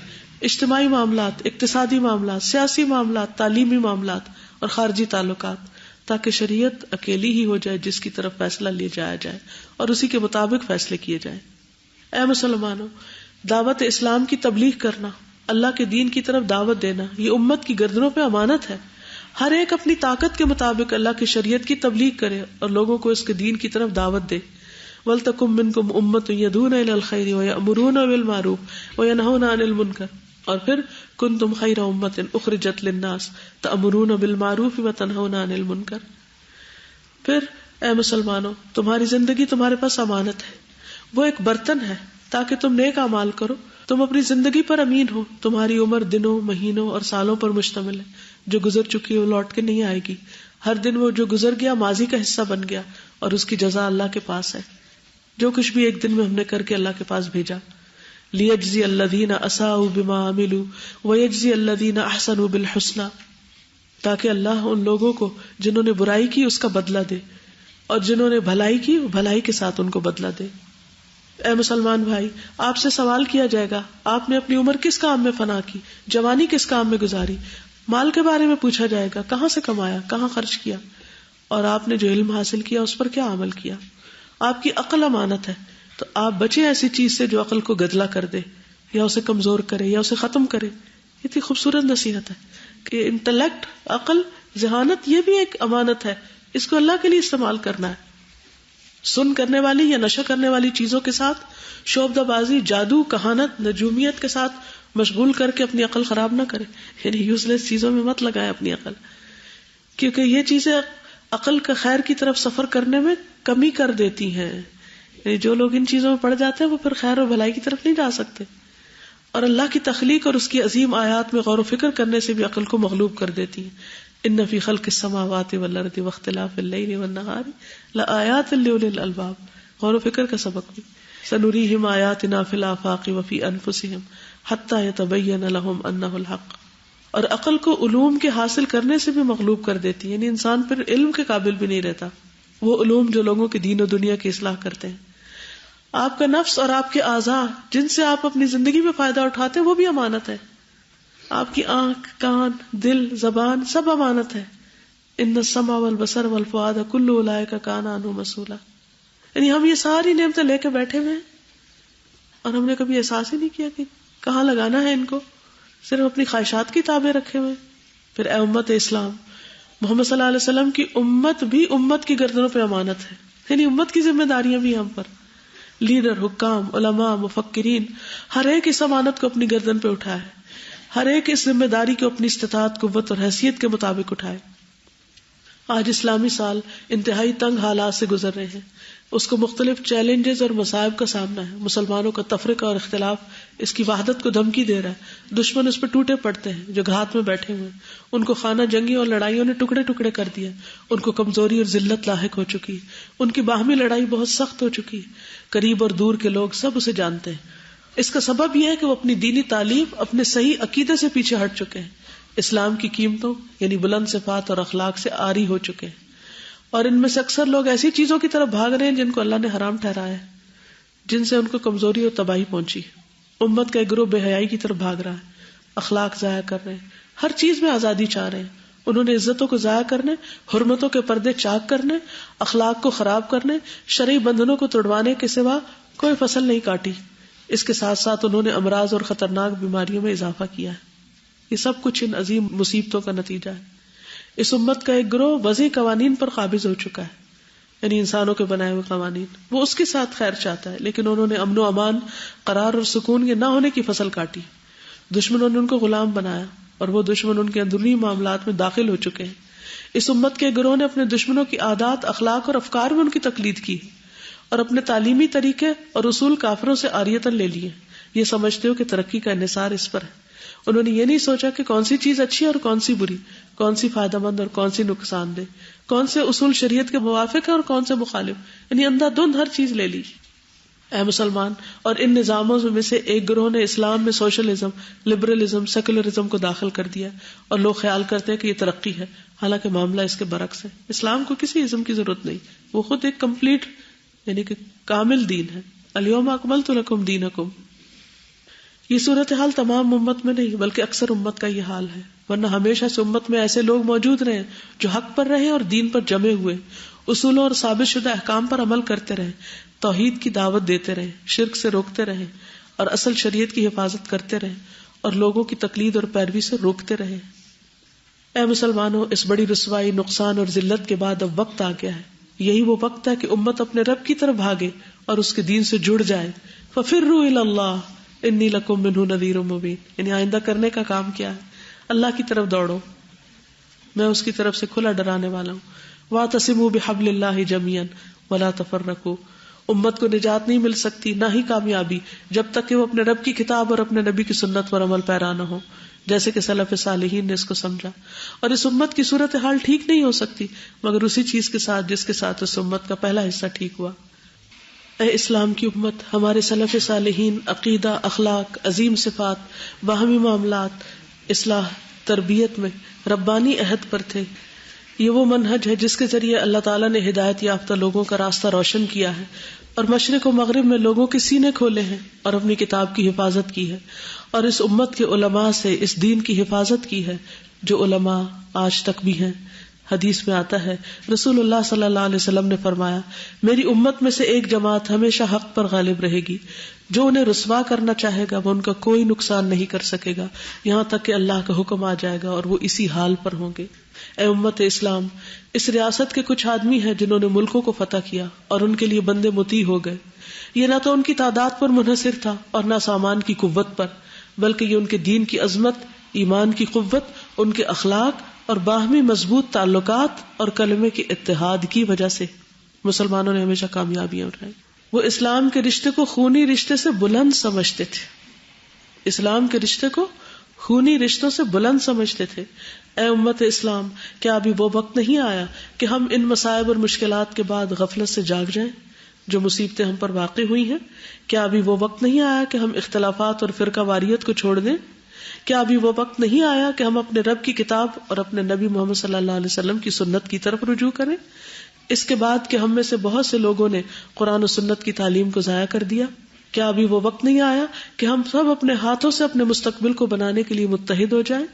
اجتماعی معاملات، اقتصادی معاملات، سیاسی معاملات، تعلیمی معاملات اور خارجی تعلقات، تاکہ شریعت اکیلی ہی ہو جائے جس کی طرف فیصلہ لے جایا جائے اور اسی کے مطابق فیصلے کیے جائیں. اے مسلمانوں، دعوت اسلام کی تبلیغ کرنا، اللہ کے دین کی طرف دعوت دینا، یہ امت کی گردنوں پہ امانت ہے. ہر ایک اپنی طاقت کے مطابق اللہ کی شریعت کی تبلیغ کرے اور لوگوں کو اس کے دین کی طرف دعوت دے. وَلْتَكُن مِّنكُمْ أُمَّةٌ يَدْعُونَ إِلَى الْخَيْرِ وَيَأْمُرُونَ بِالْمَعْرُوفِ وَيَنْهَوْنَ عَنِ الْمُنكَرِ. اور پھر کنتم خیر امۃ اخرجت للناس تأمرون بالمعروف وتنہون عن المنکر. پھر اے مسلمانوں، تمہاری زندگی تمہارے پاس امانت ہے، وہ ایک برتن ہے تاکہ تم نیک اعمال کرو. تم اپنی زندگی پر امین ہو. تمہاری عمر دنوں، مہینوں اور سالوں پر مشتمل ہے. جو گزر چکی ہے وہ لوٹ کے نہیں آئے گی. ہر دن وہ جو گزر گیا ماضی کا حصہ بن گیا اور اس کی جزا اللہ کے پاس ہے. جو کچھ بھی ایک دن میں ہم نے کر کے اللہ کے پاس بھیجا. لیجزی الذین اساءوا بما عملوا ویجزی الذین احسنوا بالحسنی، تاکہ اللہ ان لوگوں کو جنہوں نے برائی کی اس کا بدلہ دے اور جنہوں نے بھلائی کی بھلائی کے ساتھ ان کو بدلہ دے. اے مسلمان بھائی، آپ سے سوال کیا جائے گا آپ نے اپنی عمر کس کام میں فنا کی، جوانی کس کام میں گزاری. مال کے بارے میں پوچھا جائے گا کہاں سے کمایا، کہاں خرچ کیا، اور آپ نے جو علم حاصل کیا اس پر کیا عمل کیا. آپ کی عقل امانت ہے، تو آپ بچے ایسی چیز سے جو عقل کو گدلا کر دے یا اسے کمزور کرے یا اسے ختم کرے. اتنی خوبصورت نصیحت ہے کہ انٹلیکٹ، عقل، ذہانت یہ بھی ایک امانت ہے، اس کو اللہ کے لیے استعمال کرنا ہے. سن کرنے والی یا نشہ کرنے والی چیزوں کے ساتھ، شعبدہ بازی، جادو، کہانت، نجومیت کے ساتھ مشغول کر کے اپنی عقل خراب نہ کرے. یعنی یوز لیس چیزوں میں مت لگائے اپنی عقل، کیونکہ یہ چیزیں عقل کا خیر کی طرف سفر کرنے میں کمی کر دیتی ہیں. یعنی جو لوگ ان چیزوں میں پڑ جاتے ہیں وہ پھر خیر و بھلائی کی طرف نہیں جا سکتے. اور اللہ کی تخلیق اور اس کی عظیم آیات میں غور و فکر کرنے سے بھی عقل کو مغلوب کر دیتی ہیں. ان فی خلق السماوات والارض واختلاف اللیل والنہار لآیات لأولی الالباب. غور و فکر کا سبق بھی. سنریہم آیاتنا فی الآفاق وفی انفسہم حتی یتبین لہم انہ الحق. اور عقل کو علوم کے حاصل کرنے سے بھی مغلوب کر دیتی ہے. یعنی انسان پھر علم کے قابل بھی نہیں رہتا. وہ علوم جو لوگوں کی دین و دنیا کی اصلاح کرتے ہیں. آپ کا نفس اور آپ کے اعضاء جن سے آپ اپنی زندگی میں فائدہ اٹھاتے ہیں وہ بھی امانت ہے. آپ کی آنکھ، کان، دل، زبان سب امانت ہے. ان السمع والبصر والفؤاد کل اولئک کان عنہ مسئولا. یعنی ہم یہ ساری نعمتیں لے کے بیٹھے ہوئے ہیں اور ہم نے کبھی احساس ہی نہیں کیا کہ کہاں لگانا ہے ان کو. صرف اپنی خواہشات کی تابع رکھے ہوئے. پھر اے امت اسلام، محمد صلی اللہ علیہ وسلم کی امت بھی امت کی گردنوں پہ امانت ہے. یعنی امت کی ذمہ داریاں بھی ہم پر. لیڈر، حکام، علماء، مفکرین، ہر ایک اس امانت کو اپنی گردن پہ اٹھائے. ہر ایک اس ذمہ داری کو اپنی استطاعت، قوت اور حیثیت کے مطابق اٹھائے. آج اسلامی سال انتہائی تنگ حالات سے گزر رہے ہیں. اس کو مختلف چیلنجز اور مصائب کا سامنا ہے. مسلمانوں کا تفرقہ اور اختلاف اس کی وحدت کو دھمکی دے رہا ہے. دشمن اس پہ ٹوٹے پڑتے ہیں جو گھات میں بیٹھے ہوئے ہیں. ان کو خانہ جنگی اور لڑائیوں نے ٹکڑے ٹکڑے کر دیا. ان کو کمزوری اور ذلت لاحق ہو چکی. ان کی باہمی لڑائی بہت سخت ہو چکی. قریب اور دور کے لوگ سب اسے جانتے ہیں. اس کا سبب یہ ہے کہ وہ اپنی دینی تعلیم، اپنے صحیح عقیدے سے پیچھے ہٹ چکے ہیں. اسلام کی قیمتوں یعنی بلند صفات اور اخلاق سے عاری ہو چکے ہیں. اور ان میں سے اکثر لوگ ایسی چیزوں کی طرف بھاگ رہے ہیں جن کو اللہ نے حرام ٹھہرایا ہے، جن سے ان کو کمزوری اور تباہی پہنچی. امت کا ایک گروہ بے حیائی کی طرف بھاگ رہا ہے، اخلاق ضائع کر رہے ہیں، ہر چیز میں آزادی چاہ رہے ہیں. انہوں نے عزتوں کو ضائع کرنے، حرمتوں کے پردے چاک کرنے، اخلاق کو خراب کرنے، شرعی بندھنوں کو توڑوانے کے سوا کوئی فصل نہیں کاٹی. اس کے ساتھ ساتھ انہوں نے امراض اور خطرناک بیماریوں میں اضافہ کیا ہے. یہ سب کچھ ان عظیم مصیبتوں کا نتیجہ ہے. اس امت کا ایک گروہ وضعی قوانین پر قابض ہو چکا ہے، یعنی انسانوں کے بنائے ہوئے قوانین. وہ اس کے ساتھ خیر چاہتا ہے، لیکن انہوں نے امن و امان، قرار اور سکون کے نہ ہونے کی فصل کاٹی. دشمنوں نے ان کو غلام بنایا اور وہ دشمن ان کے اندرونی معاملات میں داخل ہو چکے ہیں. اس امت کے گروہ نے اپنے دشمنوں کی عادات، اخلاق اور افکار میں ان کی تقلید کی اور اپنے تعلیمی طریقے اور اصول کافروں سے عاریتاً لے لیے. یہ سمجھتے ہو کہ ترقی کا انحصار اس پر ہے. انہوں نے یہ نہیں سوچا کہ کون سی چیز اچھی اور کون سی بری، کون سی فائدہ مند اور کون سی نقصان دہ، کون سے اصول شریعت کے موافق ہے اور کون سے مخالف. یعنی اندھا دھند ہر چیز لے لی. اے مسلمان، اور ان نظاموں میں سے ایک گروہ نے اسلام میں سوشلزم، لبرلزم، سیکولرزم کو داخل کر دیا اور لوگ خیال کرتے ہیں کہ یہ ترقی ہے، حالانکہ معاملہ اس کے برعکس ہے. اسلام کو کسی ازم کی ضرورت نہیں، وہ خود ایک کمپلیٹ یعنی کہ کامل دین ہے. الیوم اکملت لکم دینکم. یہ صورتحال تمام امت میں نہیں بلکہ اکثر امت کا یہ حال ہے، ورنہ ہمیشہ سے امت میں ایسے لوگ موجود رہے جو حق پر رہے اور دین پر جمے ہوئے، اصولوں اور ثابت شدہ احکام پر عمل کرتے رہے، توحید کی دعوت دیتے رہے، شرک سے روکتے رہے اور اصل شریعت کی حفاظت کرتے رہے اور لوگوں کی تقلید اور پیروی سے روکتے رہے. اے مسلمانوں، اس بڑی رسوائی، نقصان اور ذلت کے بعد اب وقت آ گیا ہے. یہی وہ وقت ہے کہ امت اپنے رب کی طرف بھاگے اور اس کے دین سے جڑ جائے. ففروا الی اللہ، انی لکم منہ نذیر مبین، یعنی آئندہ کرنے کا کام کیا ہے؟ اللہ کی طرف دوڑو، میں اس کی طرف سے کھلا ڈرانے والا ہوں. واعتصموا بحبل اللہ جميعا ولا تفرقوا، امت کو نجات نہیں مل سکتی نہ ہی کامیابی جب تک کہ وہ اپنے رب کی کتاب اور اپنے نبی کی سنت پر عمل پیرا نہ ہو، جیسے کہ سلف صالحین نے اس کو سمجھا. اور اس امت کی صورتحال ٹھیک نہیں ہو سکتی مگر اسی چیز کے ساتھ جس کے ساتھ اس امت کا پہلا حصہ ٹھیک ہوا. اے اسلام کی امت، ہمارے سلف صالحین عقیدہ، اخلاق، عظیم صفات، باہمی معاملات، اصلاح، تربیت میں ربانی عہد پر تھے. یہ وہ منہج ہے جس کے ذریعے اللہ تعالیٰ نے ہدایت یافتہ لوگوں کا راستہ روشن کیا ہے اور مشرق و مغرب میں لوگوں کے سینے کھولے ہیں اور اپنی کتاب کی حفاظت کی ہے، اور اس امت کے علماء سے اس دین کی حفاظت کی ہے جو علماء آج تک بھی ہیں. حدیث میں آتا ہے رسول اللہ صلی اللہ علیہ وسلم نے فرمایا، میری امت میں سے ایک جماعت ہمیشہ حق پر غالب رہے گی، جو انہیں رسوا کرنا چاہے گا وہ ان کا کوئی نقصان نہیں کر سکے گا یہاں تک کہ اللہ کا حکم آ جائے گا اور وہ اسی حال پر ہوں گے. اے امت اسلام، اس ریاست کے کچھ آدمی ہیں جنہوں نے ملکوں کو فتح کیا اور ان کے لیے بندے مطیع ہو گئے. یہ نہ تو ان کی تعداد پر منحصر تھا اور نہ سامان کی قوت پر، بلکہ یہ ان کے دین کی عظمت، ایمان کی قوت، ان کے اخلاق اور باہمی مضبوط تعلقات اور کلمے کے اتحاد کی وجہ سے مسلمانوں نے ہمیشہ کامیابیاں اٹھائی. وہ اسلام کے رشتے کو خونی رشتے سے بلند سمجھتے تھے، اسلام کے رشتے کو خونی رشتوں سے بلند سمجھتے تھے. اے امت اسلام، کیا ابھی وہ وقت نہیں آیا کہ ہم ان مصائب اور مشکلات کے بعد غفلت سے جاگ جائیں جو مصیبتیں ہم پر واقع ہوئی ہیں؟ کیا ابھی وہ وقت نہیں آیا کہ ہم اختلافات اور فرقہ واریت کو چھوڑ دیں؟ کیا ابھی وہ وقت نہیں آیا کہ ہم اپنے رب کی کتاب اور اپنے نبی محمد صلی اللہ علیہ وسلم کی سنت کی طرف رجوع کریں، اس کے بعد کہ ہم میں سے بہت سے لوگوں نے قرآن و سنت کی تعلیم کو ضائع کر دیا؟ کیا ابھی وہ وقت نہیں آیا کہ ہم سب اپنے ہاتھوں سے اپنے مستقبل کو بنانے کے لیے متحد ہو جائیں؟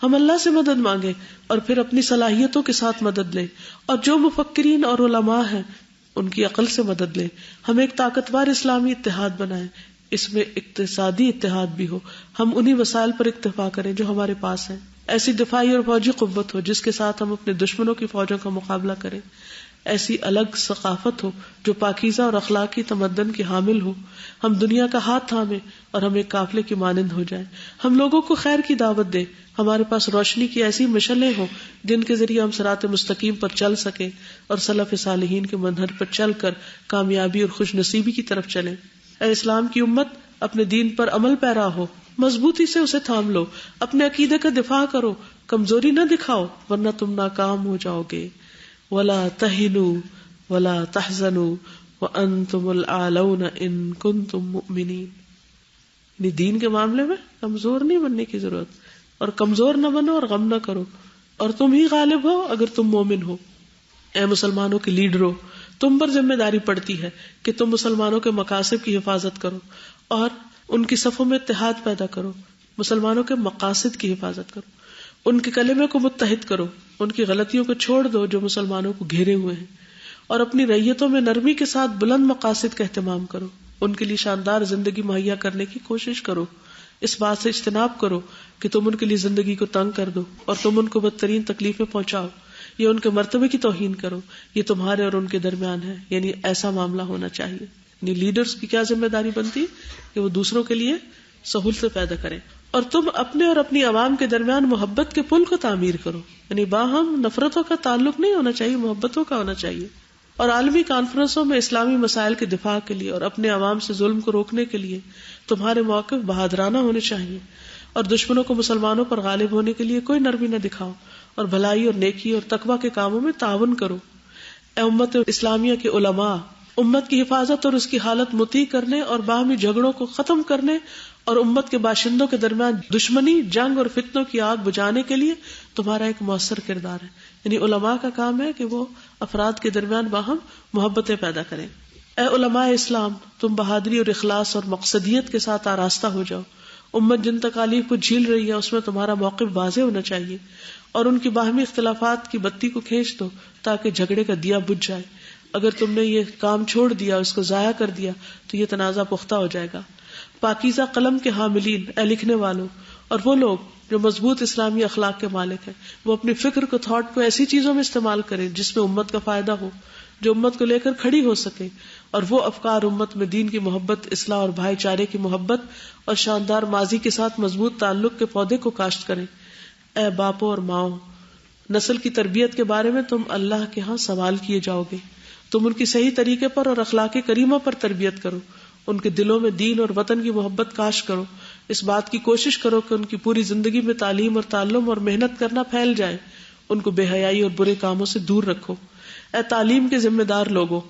ہم اللہ سے مدد مانگیں اور پھر اپنی صلاحیتوں کے ساتھ مدد لیں، اور جو مفکرین اور علماء ہیں ان کی عقل سے مدد لیں. ہم ایک طاقتور اسلامی اتحاد بنائیں، اس میں اقتصادی اتحاد بھی ہو. ہم انہی وسائل پر اکتفا کریں جو ہمارے پاس ہیں. ایسی دفاعی اور فوجی قوت ہو جس کے ساتھ ہم اپنے دشمنوں کی فوجوں کا مقابلہ کریں. ایسی الگ ثقافت ہو جو پاکیزہ اور اخلاقی تمدن کی حامل ہو. ہم دنیا کا ہاتھ تھامیں اور ہم ایک قافلے کی مانند ہو جائیں. ہم لوگوں کو خیر کی دعوت دیں. ہمارے پاس روشنی کی ایسی مشعلیں ہوں جن کے ذریعے ہم صراط مستقیم پر چل سکیں اور سلف صالحین کے منہج پر چل کر کامیابی اور خوش نصیبی کی طرف چلیں. اے اسلام کی امت، اپنے دین پر عمل پیرا ہو، مضبوطی سے اسے تھام لو، اپنے عقیدے کا دفاع کرو، کمزوری نہ دکھاؤ ورنہ تم ناکام ہو جاؤ گے. وَلَا تَهِنُوا وَلَا تَحْزَنُوا وَأَنْتُمُ الْأَعْلَوْنَ إِن كُنتُم مُؤْمِنِينَ. یعنی دین کے معاملے میں کمزور نہیں بننے کی ضرورت، اور کمزور نہ بنو اور غم نہ کرو، اور تم ہی غالب ہو اگر تم مومن ہو. اے مسلمانوں کے لیڈروں، تم پر ذمہ داری پڑتی ہے کہ تم مسلمانوں کے مقاصد کی حفاظت کرو اور ان کی صفوں میں اتحاد پیدا کرو. مسلمانوں کے مقاصد کی حفاظت کرو، ان کے کلمے کو متحد کرو، ان کی غلطیوں کو چھوڑ دو جو مسلمانوں کو گھیرے ہوئے ہیں، اور اپنی رعیتوں میں نرمی کے ساتھ بلند مقاصد کا اہتمام کرو. ان کے لیے شاندار زندگی مہیا کرنے کی کوشش کرو. اس بات سے اجتناب کرو کہ تم ان کے لیے زندگی کو تنگ کر دو اور تم ان کو بدترین تکلیفیں پہنچاؤ یا ان کے مرتبے کی توہین کرو. یہ تمہارے اور ان کے درمیان ہے، یعنی ایسا معاملہ ہونا چاہیے. یعنی لیڈرز کی کیا ذمہ داری بنتی کہ وہ دوسروں کے لیے سہولتیں پیدا کریں، اور تم اپنے اور اپنی عوام کے درمیان محبت کے پل کو تعمیر کرو. یعنی باہم نفرتوں کا تعلق نہیں ہونا چاہیے، محبتوں کا ہونا چاہیے. اور عالمی کانفرنسوں میں اسلامی مسائل کے دفاع کے لیے اور اپنے عوام سے ظلم کو روکنے کے لیے تمہارے موقف بہادرانہ ہونے چاہیے، اور دشمنوں کو مسلمانوں پر غالب ہونے کے لیے کوئی نرمی نہ دکھاؤ، اور بھلائی اور نیکی اور تقوی کے کاموں میں تعاون کرو. اے امت اسلامیہ کے علماء، امت کی حفاظت اور اس کی حالت مطیع کرنے اور باہمی جھگڑوں کو ختم کرنے اور امت کے باشندوں کے درمیان دشمنی، جنگ اور فتنوں کی آگ بجھانے کے لیے تمہارا ایک مؤثر کردار ہے. یعنی علماء کا کام ہے کہ وہ افراد کے درمیان باہم محبتیں پیدا کریں. اے علماء اسلام، تم بہادری اور اخلاص اور مقصدیت کے ساتھ آراستہ ہو جاؤ. امت جن تکالیف کو جھیل رہی ہے اس میں تمہارا موقف واضح ہونا چاہیے، اور ان کی باہمی اختلافات کی بتی کو کھینچ دو تاکہ جھگڑے کا دیا بجھ جائے. اگر تم نے یہ کام چھوڑ دیا، اس کو ضائع کر دیا، تو یہ تنازع پختہ ہو جائے گا. پاکیزہ قلم کے حاملین، اے لکھنے والوں اور وہ لوگ جو مضبوط اسلامی اخلاق کے مالک ہیں، وہ اپنی فکر کو، تھاٹ کو ایسی چیزوں میں استعمال کریں جس میں امت کا فائدہ ہو، جو امت کو لے کر کھڑی ہو سکے، اور وہ افکار امت میں دین کی محبت، اصلاح اور بھائی چارے کی محبت اور شاندار ماضی کے ساتھ مضبوط تعلق کے پودے کو کاشت کریں۔ اے باپوں اور ماؤں، نسل کی تربیت کے بارے میں تم اللہ کے ہاں سوال کیے جاؤ گے۔ تم ان کی صحیح طریقے پر اور اخلاق کریمہ پر تربیت کرو، ان کے دلوں میں دین اور وطن کی محبت کاشت کرو، اس بات کی کوشش کرو کہ ان کی پوری زندگی میں تعلیم اور تعلم اور محنت کرنا پھیل جائے، ان کو بے حیائی اور برے کاموں سے دور رکھو۔ اے تعلیم کے ذمہ دار لوگوں،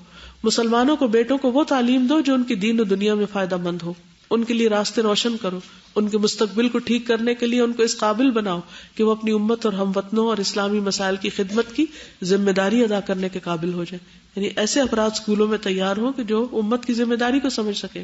مسلمانوں کو بیٹوں کو وہ تعلیم دو جو ان کی دین و دنیا میں فائدہ مند ہو، ان کے لیے راستے روشن کرو، ان کے مستقبل کو ٹھیک کرنے کے لیے ان کو اس قابل بناؤ کہ وہ اپنی امت اور ہم وطنوں اور اسلامی مسائل کی خدمت کی ذمہ داری ادا کرنے کے قابل ہو جائیں۔ یعنی ایسے افراد اسکولوں میں تیار ہوں کہ جو امت کی ذمہ داری کو سمجھ سکیں۔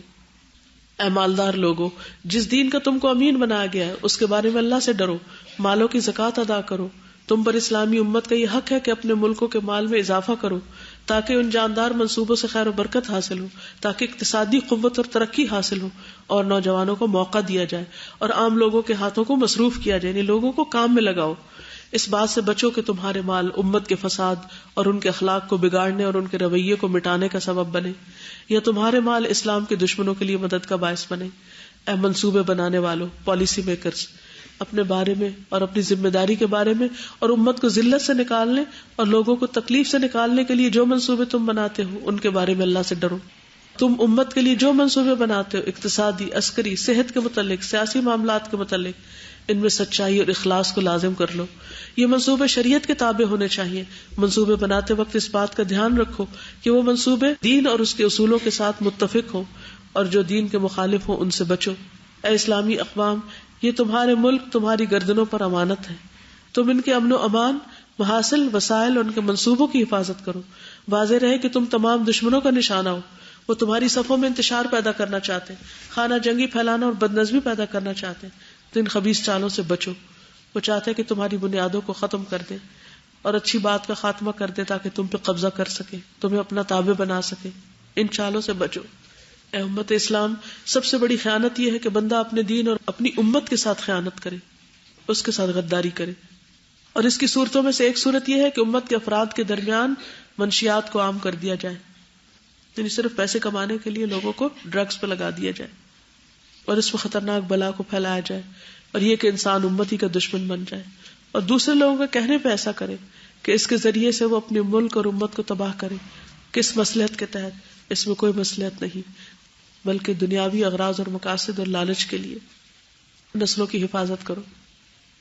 اے مالدار لوگو، جس دین کا تم کو امین بنایا گیا ہے اس کے بارے میں اللہ سے ڈرو، مالوں کی زکوٰۃ ادا کرو۔ تم پر اسلامی امت کا یہ حق ہے کہ اپنے ملکوں کے مال میں اضافہ کرو تاکہ ان جاندار منصوبوں سے خیر و برکت حاصل ہو، تاکہ اقتصادی قوت اور ترقی حاصل ہو اور نوجوانوں کو موقع دیا جائے اور عام لوگوں کے ہاتھوں کو مصروف کیا جائے، یعنی لوگوں کو کام میں لگاؤ۔ اس بات سے بچو کہ تمہارے مال امت کے فساد اور ان کے اخلاق کو بگاڑنے اور ان کے رویے کو مٹانے کا سبب بنے، یا تمہارے مال اسلام کے دشمنوں کے لیے مدد کا باعث بنے۔ اے منصوبے بنانے والوں، پالیسی میکرز، اپنے بارے میں اور اپنی ذمہ داری کے بارے میں اور امت کو ذلت سے نکالنے اور لوگوں کو تکلیف سے نکالنے کے لیے جو منصوبے تم بناتے ہو ان کے بارے میں اللہ سے ڈرو۔ تم امت کے لیے جو منصوبے بناتے ہو، اقتصادی، عسکری، صحت کے متعلق، سیاسی معاملات کے متعلق، ان میں سچائی اور اخلاص کو لازم کر لو۔ یہ منصوبے شریعت کے تابع ہونے چاہیے۔ منصوبے بناتے وقت اس بات کا دھیان رکھو کہ وہ منصوبے دین اور اس کے اصولوں کے ساتھ متفق ہوں، اور جو دین کے مخالف ہوں ان سے بچو۔ اے اسلامی اقوام، یہ تمہارے ملک تمہاری گردنوں پر امانت ہے، تم ان کے امن و امان، محاصل، وسائل اور ان کے منصوبوں کی حفاظت کرو۔ واضح رہے کہ تم تمام دشمنوں کا نشانہ ہو، وہ تمہاری صفوں میں انتشار پیدا کرنا چاہتے ہیں، خانہ جنگی پھیلانا اور بدنظمی پیدا کرنا چاہتے ہیں، تو ان خبیث چالوں سے بچو۔ وہ چاہتے ہیں کہ تمہاری بنیادوں کو ختم کر دیں اور اچھی بات کا خاتمہ کر دے تاکہ تم پہ قبضہ کر سکے، تمہیں اپنا تابع بنا سکے۔ ان چالوں سے بچو۔ اے امت اسلام، سب سے بڑی خیانت یہ ہے کہ بندہ اپنے دین اور اپنی امت کے ساتھ خیانت کرے، اس کے ساتھ غداری کرے، اور اس کی صورتوں میں سے ایک صورت یہ ہے کہ امت کے افراد کے درمیان منشیات کو عام کر دیا جائے، یعنی صرف پیسے کمانے کے لیے لوگوں کو ڈرگز پہ لگا دیا جائے اور اس میں خطرناک بلا کو پھیلایا جائے، اور یہ کہ انسان امتی کا دشمن بن جائے اور دوسرے لوگوں کے کہنے پہ ایسا کرے کہ اس کے ذریعے سے وہ اپنے ملک اور امت کو تباہ کرے۔ کس مصلحت کے تحت؟ اس میں کوئی مصلحت نہیں، بلکہ دنیاوی اغراض اور مقاصد اور لالچ کے لیے۔ نسلوں کی حفاظت کرو۔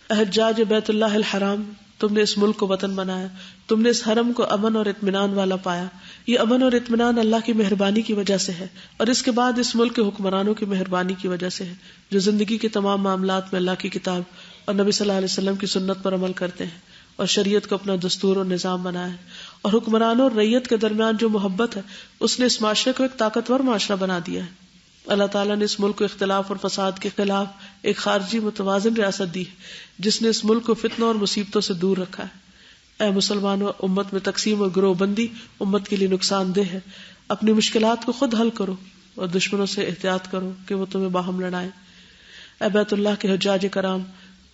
حجاج بیت اللہ الحرام، تم نے اس ملک کو وطن بنایا، تم نے اس حرم کو امن اور اطمینان والا پایا۔ یہ امن اور اطمینان اللہ کی مہربانی کی وجہ سے ہے، اور اس کے بعد اس ملک کے حکمرانوں کی مہربانی کی وجہ سے ہے، جو زندگی کے تمام معاملات میں اللہ کی کتاب اور نبی صلی اللہ علیہ وسلم کی سنت پر عمل کرتے ہیں اور شریعت کو اپنا دستور اور نظام بنایا ہے، اور حکمرانوں اور ریت کے درمیان جو محبت ہے اس نے اس معاشرے کو ایک طاقتور معاشرہ بنا دیا ہے۔ اللہ تعالیٰ نے اس ملک کو اختلاف اور فساد کے خلاف ایک خارجی متوازن ریاست دی ہے جس نے اس ملک کو فتنوں اور مصیبتوں سے دور رکھا ہے۔ اے مسلمانوں، امت میں تقسیم اور گروہ بندی امت کے لیے نقصان دہ ہے۔ اپنی مشکلات کو خود حل کرو اور دشمنوں سے احتیاط کرو کہ وہ تمہیں باہم لڑائیں۔ اے بیت اللہ کے حجاج کرام،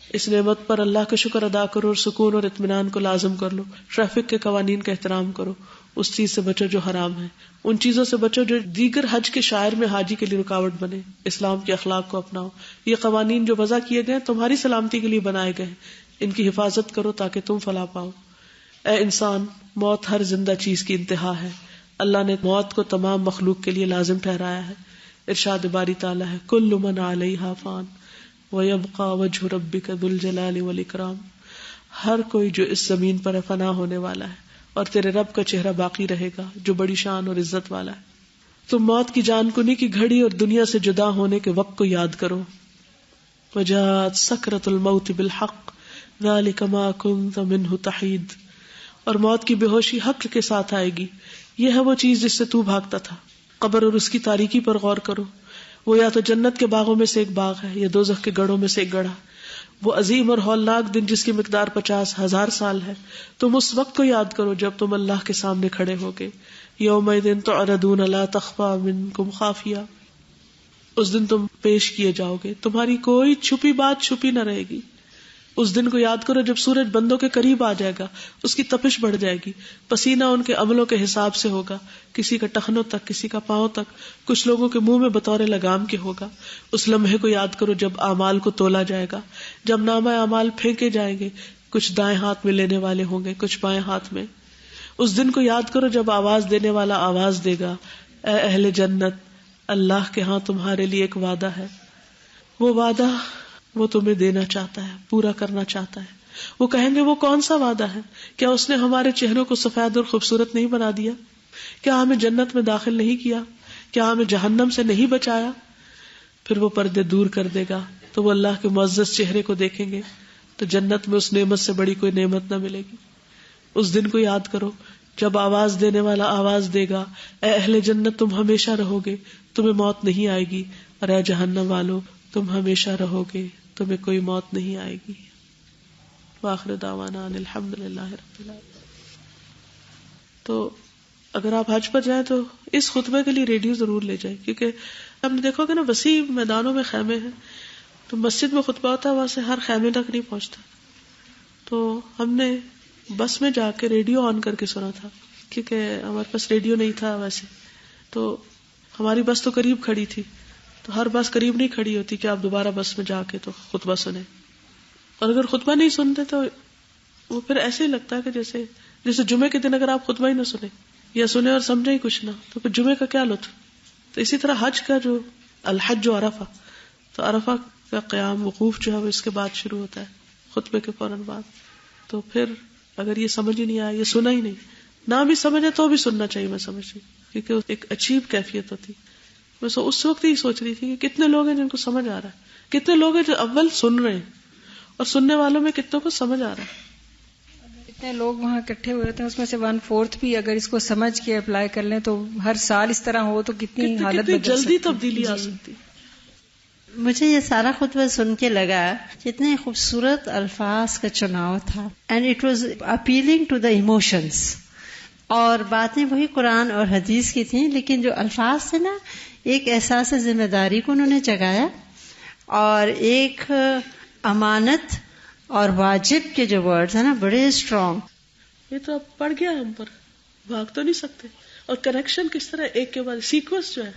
اس نعمت پر اللہ کا شکر ادا کرو اور سکون اور اطمینان کو لازم کر لو۔ ٹریفک کے قوانین کا احترام کرو، اس چیز سے بچو جو حرام ہے، ان چیزوں سے بچو جو دیگر حج کے شاعر میں حاجی کے لیے رکاوٹ بنے۔ اسلام کے اخلاق کو اپناؤ۔ یہ قوانین جو وضع کیے گئے تمہاری سلامتی کے لیے بنائے گئے، ان کی حفاظت کرو تاکہ تم فلاح پاؤ۔ اے انسان، موت ہر زندہ چیز کی انتہا ہے۔ اللہ نے موت کو تمام مخلوق کے لیے لازم ٹھہرایا ہے۔ ارشاد باری تعالیٰ ہے، کل من علیہا فان وَيَبْقَى وَجْهُ رَبِّكَ ذُو الْجَلَالِ وَالْإِكْرَامِ۔ ہر کوئی جو اس زمین پر فنا ہونے والا ہے اور تیرے رب کا چہرہ باقی رہے گا جو بڑی شان اور عزت والا ہے۔ تم موت کی جان کنی کی گھڑی اور دنیا سے جدا ہونے کے وقت کو یاد کرو۔ وَجَاءَتْ سَكْرَةُ الْمَوْتِ بِالْحَقِّ ذَلِكَ مَا كُنْتَ مِنْهُ تَحِيدُ۔ اور موت کی بے ہوشی حق کے ساتھ آئے گی، یہ ہے وہ چیز جس سے تو بھاگتا تھا۔ قبر اور اس کی تاریکی پر غور کرو، وہ یا تو جنت کے باغوں میں سے ایک باغ ہے یا دوزخ کے گڑھوں میں سے ایک گڑھا۔ وہ عظیم اور ہولناک دن جس کی مقدار 50,000 سال ہے، تم اس وقت کو یاد کرو جب تم اللہ کے سامنے کھڑے ہوگے۔ یومئذ تعرضون لا تخفی منکم خافیہ، اس دن تم پیش کیے جاؤ گے، تمہاری کوئی چھپی بات چھپی نہ رہے گی۔ اس دن کو یاد کرو جب سورج بندوں کے قریب آ جائے گا، اس کی تپش بڑھ جائے گی، پسینہ ان کے عملوں کے حساب سے ہوگا، کسی کا ٹخنوں تک، کسی کا پاؤں تک، کچھ لوگوں کے منہ میں بطور لگام کے ہوگا۔ اس لمحے کو یاد کرو جب اعمال کو تولا جائے گا، جب نامہ اعمال پھینکے جائیں گے، کچھ دائیں ہاتھ میں لینے والے ہوں گے، کچھ بائیں ہاتھ میں۔ اس دن کو یاد کرو جب آواز دینے والا آواز دے گا، اے اہل جنت، اللہ کے ہاں تمہارے لیے ایک وعدہ ہے، وہ وعدہ وہ تمہیں دینا چاہتا ہے، پورا کرنا چاہتا ہے۔ وہ کہیں گے وہ کون سا وعدہ ہے؟ کیا اس نے ہمارے چہروں کو سفید اور خوبصورت نہیں بنا دیا؟ کیا ہمیں جنت میں داخل نہیں کیا؟ کیا ہمیں جہنم سے نہیں بچایا؟ پھر وہ پردے دور کر دے گا تو وہ اللہ کے معزز چہرے کو دیکھیں گے، تو جنت میں اس نعمت سے بڑی کوئی نعمت نہ ملے گی۔ اس دن کو یاد کرو جب آواز دینے والا آواز دے گا، اے اہل جنت تم ہمیشہ رہو گے، تمہیں موت نہیں آئے گی، اور اے جہنم والو تم ہمیشہ رہو گے، تمہیں کوئی موت نہیں آئے گی۔ وآخر دعوانا ان الحمدللہ رب العالمین۔ تو اگر آپ حج پر جائیں تو اس خطبے کے لیے ریڈیو ضرور لے جائیں، کیونکہ ہم نے دیکھو گے نا وسیع میدانوں میں خیمے ہیں، تو مسجد میں خطبہ ہوتا ہے وہاں سے ہر خیمے تک نہیں پہنچتا، تو ہم نے بس میں جا کے ریڈیو آن کر کے سنا تھا، کیونکہ ہمارے پاس ریڈیو نہیں تھا ویسے، تو ہماری بس تو قریب کھڑی تھی، تو ہر بس قریب نہیں کھڑی ہوتی کہ آپ دوبارہ بس میں جا کے تو خطبہ سنیں، اور اگر خطبہ نہیں سنتے تو وہ پھر ایسے ہی لگتا ہے کہ جیسے جمعے کے دن اگر آپ خطبہ ہی نہ سنیں یا سنیں اور سمجھیں ہی کچھ نہ، تو پھر جمعے کا کیا لطف۔ تو اسی طرح حج کا جو الحج و عرفہ، تو عرفہ کا قیام وقوف جو ہے وہ اس کے بعد شروع ہوتا ہے، خطبے کے فوراً بعد۔ تو پھر اگر یہ سمجھ ہی نہیں آیا، یہ سنا ہی نہیں، نہ بھی سمجھے تو بھی سننا چاہیے، میں سمجھتی کیونکہ ایک عجیب کیفیت ہوتی۔ میں اس وقت ہی سوچ رہی تھی کہ کتنے لوگ ہیں جن کو سمجھ آ رہا ہے، کتنے لوگ ہیں جو اول سن رہے ہیں، اور سننے والوں میں کتنوں کو سمجھ آ رہا ہے۔ اتنے لوگ وہاں اکٹھے ہوئے تھے، اس میں سے 1/4 بھی اگر اس کو سمجھ کے اپلائی کر لیں تو ہر سال اس طرح ہو تو کتنی حالت بدل جلدی تبدیلی آ سکتی۔ مجھے یہ سارا خطبہ سن کے لگا جتنے خوبصورت الفاظ کا چناؤ تھا، and it was appealing to the emotions, اور باتیں وہی قرآن اور حدیث کی تھیں، لیکن جو الفاظ تھے نا ایک احساس ذمہ داری کو انہوں نے جگایا، اور ایک امانت اور واجب کے جو ورڈز ہیں نا بڑے اسٹرانگ۔ یہ تو اب پڑ گیا ہم پر، بھاگ تو نہیں سکتے، اور کنیکشن کس طرح ایک کے بعد سیکوینس جو ہے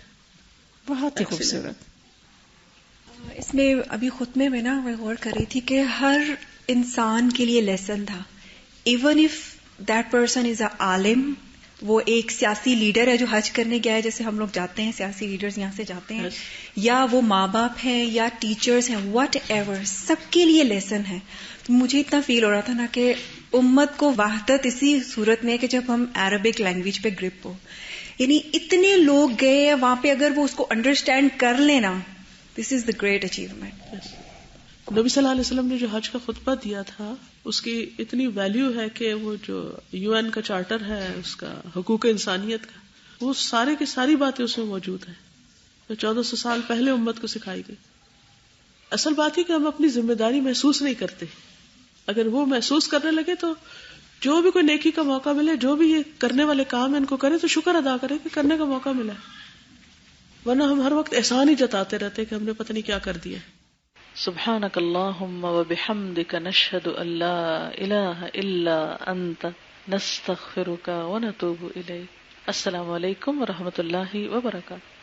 بہت ہی خوبصورت۔ اس میں ابھی خطبے میں نا میں غور کر رہی تھی کہ ہر انسان کے لیے لیسن تھا، even if that person is a عالم، وہ ایک سیاسی لیڈر ہے جو حج کرنے گیا ہے، جیسے ہم لوگ جاتے ہیں سیاسی لیڈرز یہاں سے جاتے ہیں، یا وہ ماں باپ ہیں یا ٹیچرز ہیں، واٹ ایور، سب کے لیے لیسن ہے۔ مجھے اتنا فیل ہو رہا تھا نا کہ امت کو وحدت اسی صورت میں کہ جب ہم عربک لینگویج پہ گرپ ہو، یعنی اتنے لوگ گئے وہاں پہ، اگر وہ اس کو انڈرسٹینڈ کر لینا، دس از دا گریٹ اچیومنٹ۔ نبی صلی اللہ علیہ وسلم نے جو حج کا خطبہ دیا تھا اس کی اتنی ویلیو ہے کہ وہ جو UN کا چارٹر ہے اس کا حقوق انسانیت کا، وہ سارے کی ساری باتیں اس میں موجود ہیں جو 1400 سال پہلے امت کو سکھائی گئی۔ اصل بات ہے کہ ہم اپنی ذمہ داری محسوس نہیں کرتے، اگر وہ محسوس کرنے لگے تو جو بھی کوئی نیکی کا موقع ملے، جو بھی یہ کرنے والے کام ہیں ان کو کریں تو شکر ادا کریں کہ کرنے کا موقع ملا ہے، ورنہ ہم ہر وقت احسان ہی جتاتے رہتے کہ ہم نے پتہ نہیں کیا کر دیا۔ سبحانک اللہم وبحمدک نشہد ان لا الہ الا انت نستغفرک ونتوب الیک۔ السلام علیکم ورحمۃ اللہ وبرکاتہ۔